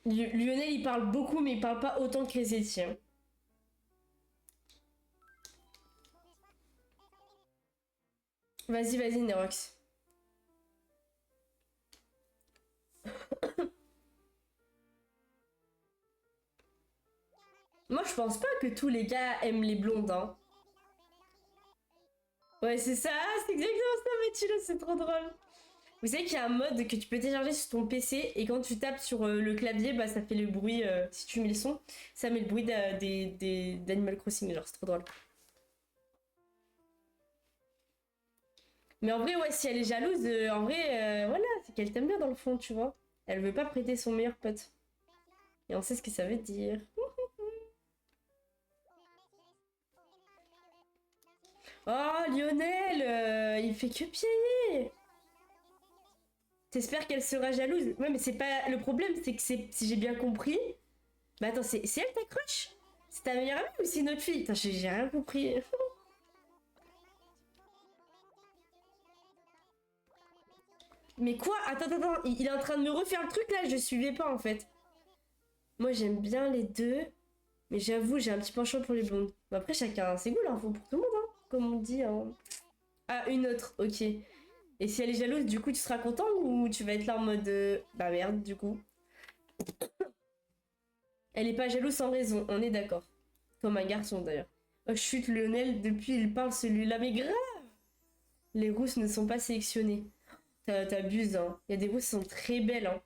Lionel, il parle beaucoup, mais il parle pas autant que Resetti, hein. Vas-y, vas-y, Nerox. Moi, je pense pas que tous les gars aiment les blondes, hein. Ouais, c'est ça, c'est exactement ça, Mathilde, c'est trop drôle. Vous savez qu'il y a un mode que tu peux télécharger sur ton PC et quand tu tapes sur le clavier, bah ça fait le bruit, si tu mets le son, ça met le bruit d'Animal Crossing, genre c'est trop drôle. Mais en vrai, ouais, si elle est jalouse, en vrai, voilà, c'est qu'elle t'aime bien dans le fond, tu vois. Elle veut pas prêter son meilleur pote. Et on sait ce que ça veut dire. Oh, Lionel, il fait que piailler. T'espères qu'elle sera jalouse? Ouais, mais c'est pas... Le problème, c'est que c'est... Si j'ai bien compris... Bah attends, c'est elle ta crush? C'est ta meilleure amie ou c'est une autre fille? Attends, j'ai rien compris. Mais quoi? Attends, il est en train de me refaire le truc là, je suivais pas en fait. Moi j'aime bien les deux, mais j'avoue, j'ai un petit penchant pour les blondes. Bon, après, chacun ses goûts là, faut pour tout le monde, hein, comme on dit. Hein. Ah, une autre, ok. Et si elle est jalouse, du coup, tu seras content ou tu vas être là en mode bah merde, du coup. Elle est pas jalouse sans raison, on est d'accord. Comme un garçon d'ailleurs. Oh chut, Lionel, depuis il parle celui-là, mais grave. Les rousses ne sont pas sélectionnées. T'abuses, hein. Il y a des rousses qui sont très belles, hein.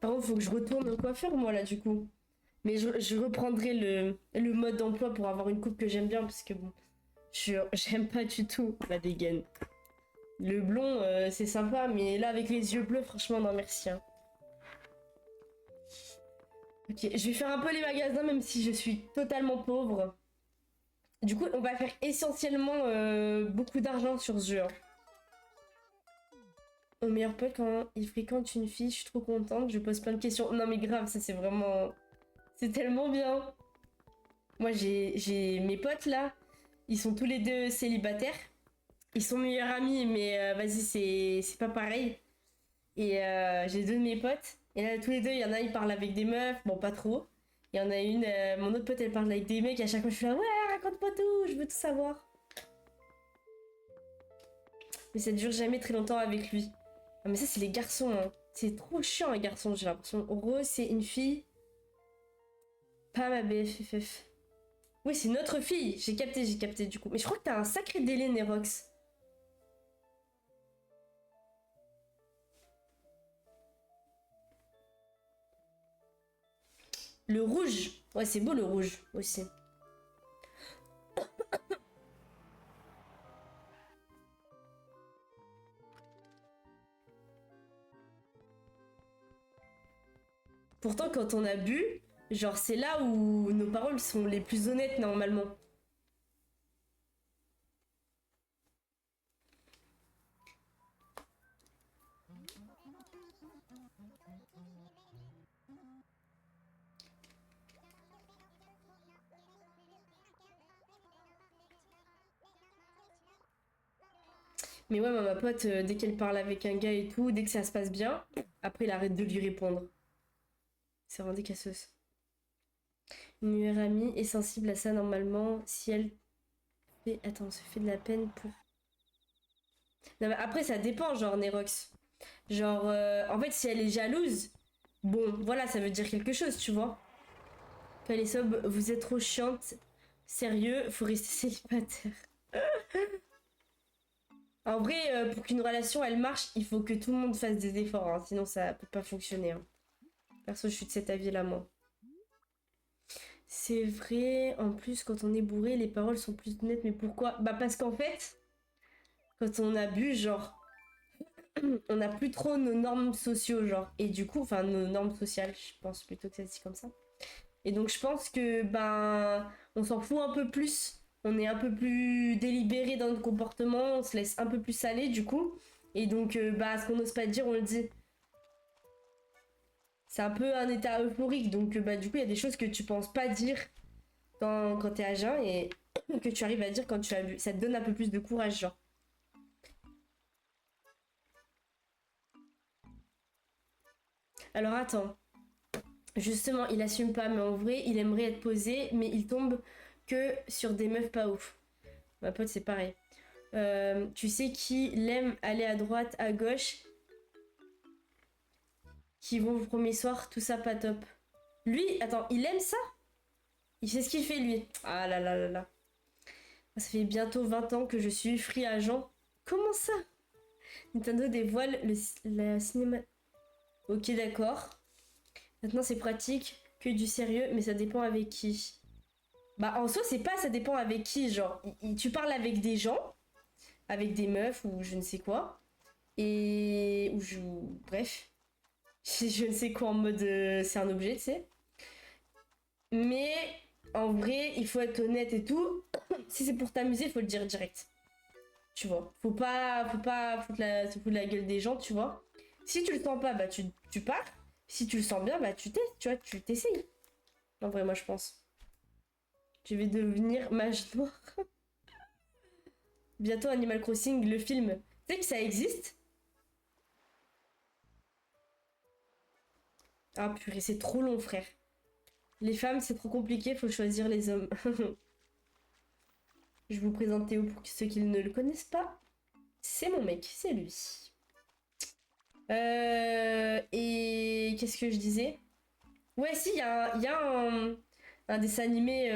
Par contre, faut que je retourne au coiffeur, moi, là, du coup. Mais je reprendrai le mode d'emploi pour avoir une coupe que j'aime bien, parce que bon, j'aime pas du tout la dégaine. Le blond, c'est sympa, mais là, avec les yeux bleus, franchement, non, merci, hein. Ok, je vais faire un peu les magasins, même si je suis totalement pauvre. Du coup, on va faire essentiellement beaucoup d'argent sur ce jeu, hein. Mon meilleur pote, quand il fréquente une fille, je suis trop contente, je pose plein de questions. Non mais grave, ça c'est vraiment... C'est tellement bien. Moi j'ai mes potes là, ils sont tous les deux célibataires. Ils sont meilleurs amis, mais vas-y, c'est pas pareil. Et j'ai deux de mes potes. Et là, tous les deux, il y en a, ils parlent avec des meufs, bon, pas trop. Il y en a une, mon autre pote, elle parle avec des mecs, et à chaque fois, je suis là, ouais, raconte-moi tout, je veux tout savoir. Mais ça dure jamais très longtemps avec lui. Ah, mais ça, c'est les garçons, hein. C'est trop chiant, les garçons, j'ai l'impression. Rose, c'est une fille. Pas ma BFFF. Oui, c'est notre fille. J'ai capté du coup. Mais je crois que t'as un sacré délai, Nerox. Le rouge. Ouais, c'est beau le rouge aussi. Pourtant, quand on a bu, genre, c'est là où nos paroles sont les plus honnêtes normalement. Mais ouais, moi, ma pote, dès qu'elle parle avec un gars et tout, dès que ça se passe bien, après, elle arrête de lui répondre. C'est vraiment des casseuses. Une meilleure amie est sensible à ça normalement. Si elle fait... Attends, se fait de la peine pour... Non, mais après, ça dépend, genre, Nerox. Genre, en fait, si elle est jalouse, bon, voilà, ça veut dire quelque chose, tu vois. Quand elle est sobre, vous êtes trop chiante. Sérieux, faut rester célibataire. En vrai, pour qu'une relation, elle marche, il faut que tout le monde fasse des efforts, hein, sinon ça peut pas fonctionner, hein. Perso, je suis de cet avis-là, moi. C'est vrai, en plus, quand on est bourré, les paroles sont plus nettes, mais pourquoi? Bah parce qu'en fait, quand on a bu, genre, on n'a plus trop nos normes sociaux, genre. Et du coup, enfin, nos normes sociales, je pense plutôt que ça se dit comme ça. Et donc, je pense que, ben, on s'en fout un peu plus. On est un peu plus délibéré dans notre comportement, on se laisse un peu plus aller, du coup. Et donc, bah, ce qu'on n'ose pas dire, on le dit. C'est un peu un état euphorique, donc, bah, du coup, il y a des choses que tu penses pas dire quand t'es à jeun et que tu arrives à dire quand tu as bu. Ça te donne un peu plus de courage, genre. Alors attends. Justement, il assume pas, mais en vrai, il aimerait être posé, mais il tombe que sur des meufs pas ouf. Ma pote, c'est pareil. Tu sais qui l'aime aller à droite, à gauche, qui vont le premier soir, tout ça pas top. Lui, attends, il aime ça? Il sait ce qu'il fait, lui. Ah là là là là. Ça fait bientôt 20 ans que je suis free agent. Comment ça? Nintendo dévoile la cinéma... Ok, d'accord. Maintenant, c'est pratique, que du sérieux, mais ça dépend avec qui. Bah, en soi, c'est pas ça dépend avec qui, genre. Tu parles avec des gens, avec des meufs ou je ne sais quoi. Et... Ou je... Bref. Je ne sais quoi en mode... c'est un objet, tu sais. Mais, en vrai, il faut être honnête et tout. Si c'est pour t'amuser, il faut le dire direct. Tu vois. Faut pas se foutre la gueule des gens, tu vois. Si tu le sens pas, bah tu pars. Si tu le sens bien, bah tu testes, tu vois, tu t'essayes. En vrai, moi je pense. Je vais devenir mage noir. Bientôt Animal Crossing, le film. Tu sais que ça existe? Ah purée, c'est trop long, frère. Les femmes, c'est trop compliqué, faut choisir les hommes. Je vous présente Théo pour ceux qui ne le connaissent pas. C'est mon mec, c'est lui. Et qu'est-ce que je disais? Ouais, si, il y a un dessin animé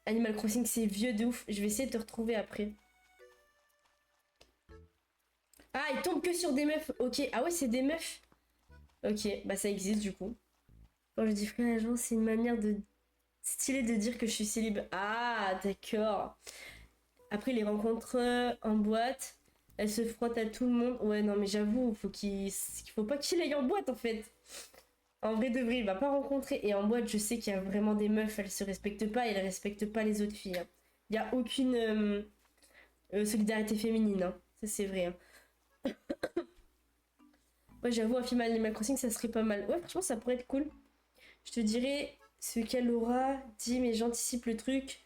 Animal Crossing, c'est vieux de ouf. Je vais essayer de te retrouver après. Ah, il tombe que sur des meufs. Ok, ah ouais, c'est des meufs. Ok, bah ça existe du coup. Quand je dis frère agent, c'est une manière de stylée de dire que je suis célib. Ah, d'accord. Après les rencontres en boîte, elle se frotte à tout le monde. Ouais, non, mais j'avoue, faut pas qu'il aille en boîte en fait. En vrai de vrai, il va pas rencontrer. Et en boîte, je sais qu'il y a vraiment des meufs, elles se respectent pas et elles respectent pas les autres filles, hein. Il y a aucune solidarité féminine, hein. Ça, c'est vrai, hein. Ouais, j'avoue, un film Animal Crossing, ça serait pas mal. Ouais, franchement, ça pourrait être cool. Je te dirais ce qu'elle aura dit, mais j'anticipe le truc.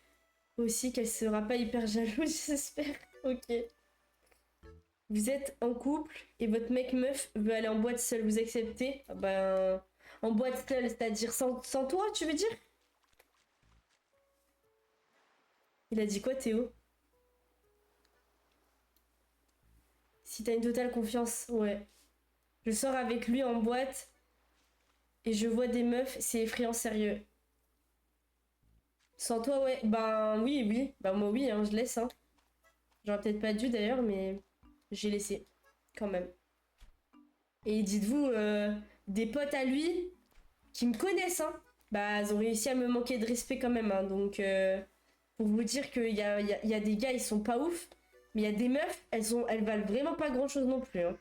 Aussi qu'elle sera pas hyper jalouse, j'espère. Ok. Vous êtes en couple et votre mec meuf veut aller en boîte seul, vous acceptez? Ah ben, en boîte seule, c'est-à-dire sans toi, tu veux dire? Il a dit quoi, Théo? Si t'as une totale confiance, ouais. Je sors avec lui en boîte et je vois des meufs, c'est effrayant sérieux. Sans toi, ouais. Ben oui, oui. Ben moi oui, hein, je laisse, hein. J'aurais peut-être pas dû d'ailleurs, mais j'ai laissé. Quand même. Et dites-vous, des potes à lui qui me connaissent, hein. Bah, ils ont réussi à me manquer de respect quand même, hein. Donc, pour vous dire qu'il y a des gars, ils sont pas ouf. Mais il y a des meufs, elles valent vraiment pas grand-chose non plus, hein.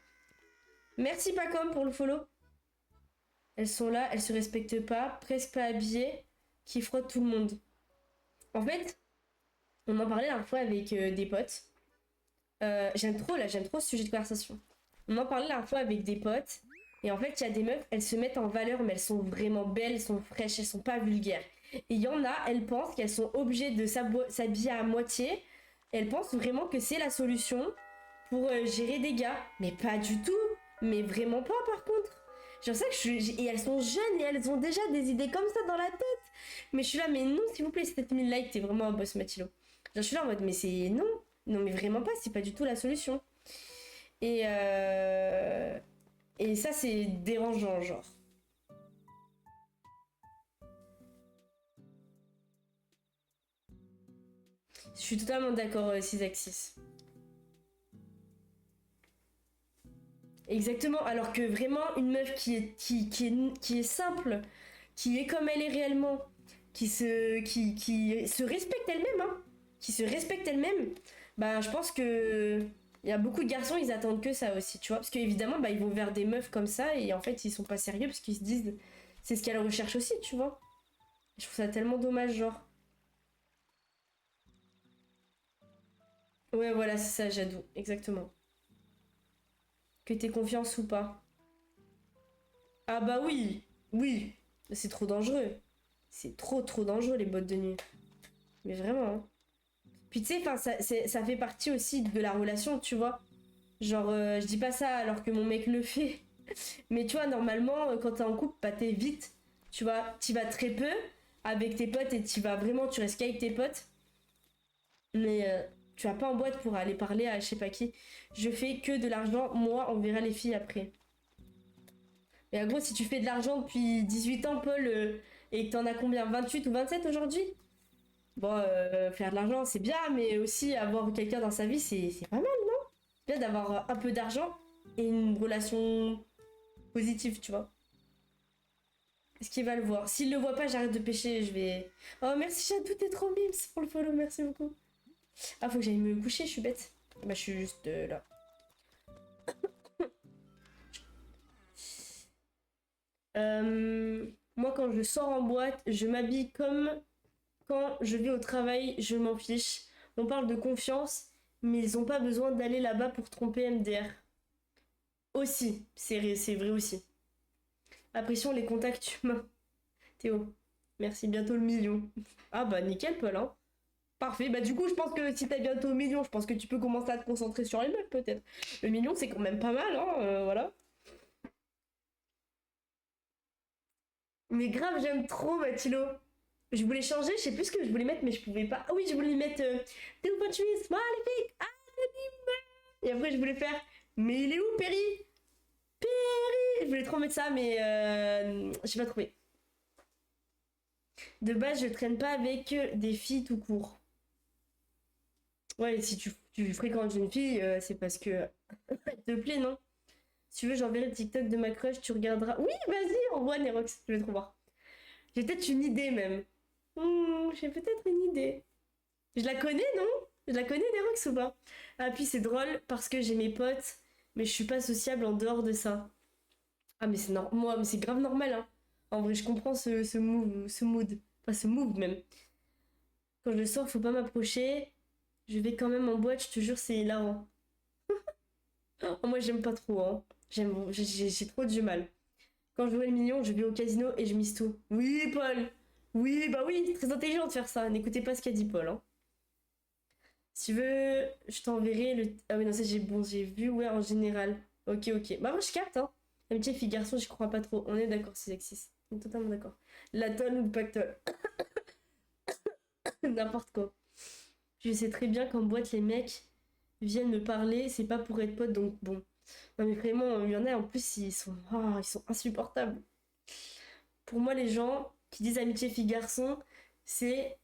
Merci Pacom pour le follow. Elles sont là, elles se respectent pas, presque pas habillées, qui frottent tout le monde. En fait, on en parlait la fois avec des potes. J'aime trop ce sujet de conversation. On en parlait la fois avec des potes. Et en fait, il y a des meufs, elles se mettent en valeur, mais elles sont vraiment belles, elles sont fraîches, elles sont pas vulgaires. Et il y en a, elles pensent qu'elles sont obligées de s'habiller à moitié. Et elles pensent vraiment que c'est la solution pour gérer des gars. Mais pas du tout. Mais vraiment pas, par contre. Genre ça que et elles sont jeunes et elles ont déjà des idées comme ça dans la tête. Mais je suis là, mais non, s'il vous plaît, 7000 likes, t'es vraiment un boss, Mathilo. Genre, je suis là en mode, mais c'est non. Non, mais vraiment pas, c'est pas du tout la solution. Et, euh... Et ça, c'est dérangeant, genre. Je suis totalement d'accord, 6axis. Exactement, alors que vraiment, une meuf qui est simple, qui est comme elle est réellement, qui se respecte elle-même, hein, qui se respecte elle-même, bah je pense que il y a beaucoup de garçons, ils attendent que ça aussi, tu vois, parce qu'évidemment, bah ils vont vers des meufs comme ça et en fait ils sont pas sérieux parce qu'ils se disent c'est ce qu'elles recherchent aussi, tu vois. Je trouve ça tellement dommage, genre. Ouais, voilà, c'est ça, Jadou, exactement. Que t'aies confiance ou pas. Ah bah oui, oui, c'est trop dangereux. C'est trop dangereux les bottes de nuit. Mais vraiment, hein. Puis tu sais, enfin, ça fait partie aussi de la relation, tu vois. Genre, je dis pas ça alors que mon mec le fait. Mais tu vois, normalement, quand t'es en couple, bah t'es vite. Tu vois, t'y vas très peu avec tes potes et t'y vas vraiment, tu restes qu'avec tes potes. Mais tu vas pas en boîte pour aller parler à je sais pas qui. Je fais que de l'argent, moi, on verra les filles après. Mais en gros, si tu fais de l'argent depuis 18 ans, Paul, et que t'en as combien? 28 ou 27 aujourd'hui? Bon, faire de l'argent, c'est bien, mais aussi avoir quelqu'un dans sa vie, c'est pas mal, non? C'est bien d'avoir un peu d'argent et une relation positive, tu vois. Est-ce qu'il va le voir? S'il le voit pas, j'arrête de pêcher, je vais... Oh, merci Chadou, t'es trop mimes pour le follow, merci beaucoup. Ah, faut que j'aille me coucher, je suis bête. Bah, je suis juste là. Moi, quand je sors en boîte, je m'habille comme quand je vais au travail, je m'en fiche. On parle de confiance, mais ils ont pas besoin d'aller là-bas pour tromper MDR. Aussi, c'est vrai aussi. Apprécions les contacts humains. Théo, merci, bientôt le million. Ah bah nickel, Paul, hein. Parfait, bah du coup, je pense que si t'as bientôt le million, je pense que tu peux commencer à te concentrer sur les meufs, peut-être. Le million, c'est quand même pas mal, hein, voilà. Mais grave, j'aime trop Mathilo. Je voulais changer, je sais plus ce que je voulais mettre, mais je pouvais pas. Ah oui, je voulais mettre Till Patrice, magnifique, anonyme. Et après, je voulais faire mais il est où, Perry? Perry. Je voulais trop mettre ça, mais j'ai pas trouvé. De base, je traîne pas avec des filles tout court. Ouais, si tu fréquentes une fille, c'est parce que elle te plaît, non? Si tu veux, j'enverrai le TikTok de ma crush, tu regarderas. Oui, vas-y, envoie Nerox, je vais trop voir. J'ai peut-être une idée même. J'ai peut-être une idée. Je la connais, non? Je la connais, Nerox, ou pas? Ah, puis c'est drôle parce que j'ai mes potes, mais je suis pas sociable en dehors de ça. Ah, mais moi, mais c'est grave normal, hein. En vrai, je comprends ce move, ce mood. Enfin, ce move même. Quand je sors, faut pas m'approcher. Je vais quand même en boîte, je te jure, c'est hilarant. Oh, moi, j'aime pas trop, hein. J'ai trop du mal. Quand je vois les millions, je vais au casino et je mise tout. Oui, Paul. Oui, bah oui, très intelligent de faire ça. N'écoutez pas ce qu'a dit Paul, hein. Si tu veux, je t'enverrai le. Ah oui, non, ça j'ai vu, ouais, en général. Ok, ok. Bah, moi, je capte, hein. Amitié fille-garçon, j'y crois pas trop. On est d'accord, c'est sexiste. On est totalement d'accord. La tonne ou le pactole. N'importe quoi. Je sais très bien qu'en boîte, les mecs viennent me parler, c'est pas pour être pote, donc bon. Non, mais vraiment, il y en a en plus, ils sont insupportables. Pour moi, les gens qui disent amitié fille-garçon, c'est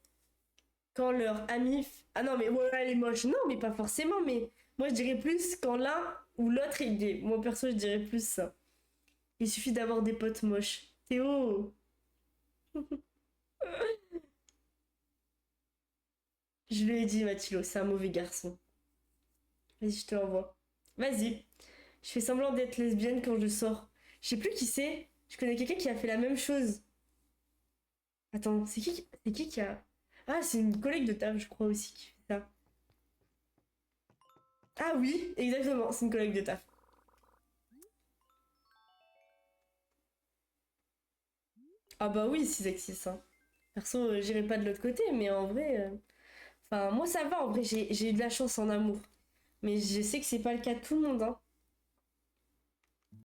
quand leur ami. Ah non, mais ouais, elle est moche. Non, mais pas forcément, mais moi je dirais plus quand l'un ou l'autre est gay. Moi perso, je dirais plus ça. Il suffit d'avoir des potes moches. Théo, je lui ai dit, Mathilo, c'est un mauvais garçon. Vas-y, je te l'envoie. Vas-y. Je fais semblant d'être lesbienne quand je sors. Je sais plus qui c'est. Je connais quelqu'un qui a fait la même chose. Attends, c'est qui a. Ah, c'est une collègue de table, je crois aussi, qui fait ça. Ah oui, exactement, c'est une collègue de taf. Ah bah oui, c'est sexiste, hein. Perso, j'irai pas de l'autre côté, mais en vrai... Enfin, moi ça va, en vrai, j'ai eu de la chance en amour. Mais je sais que c'est pas le cas de tout le monde, hein.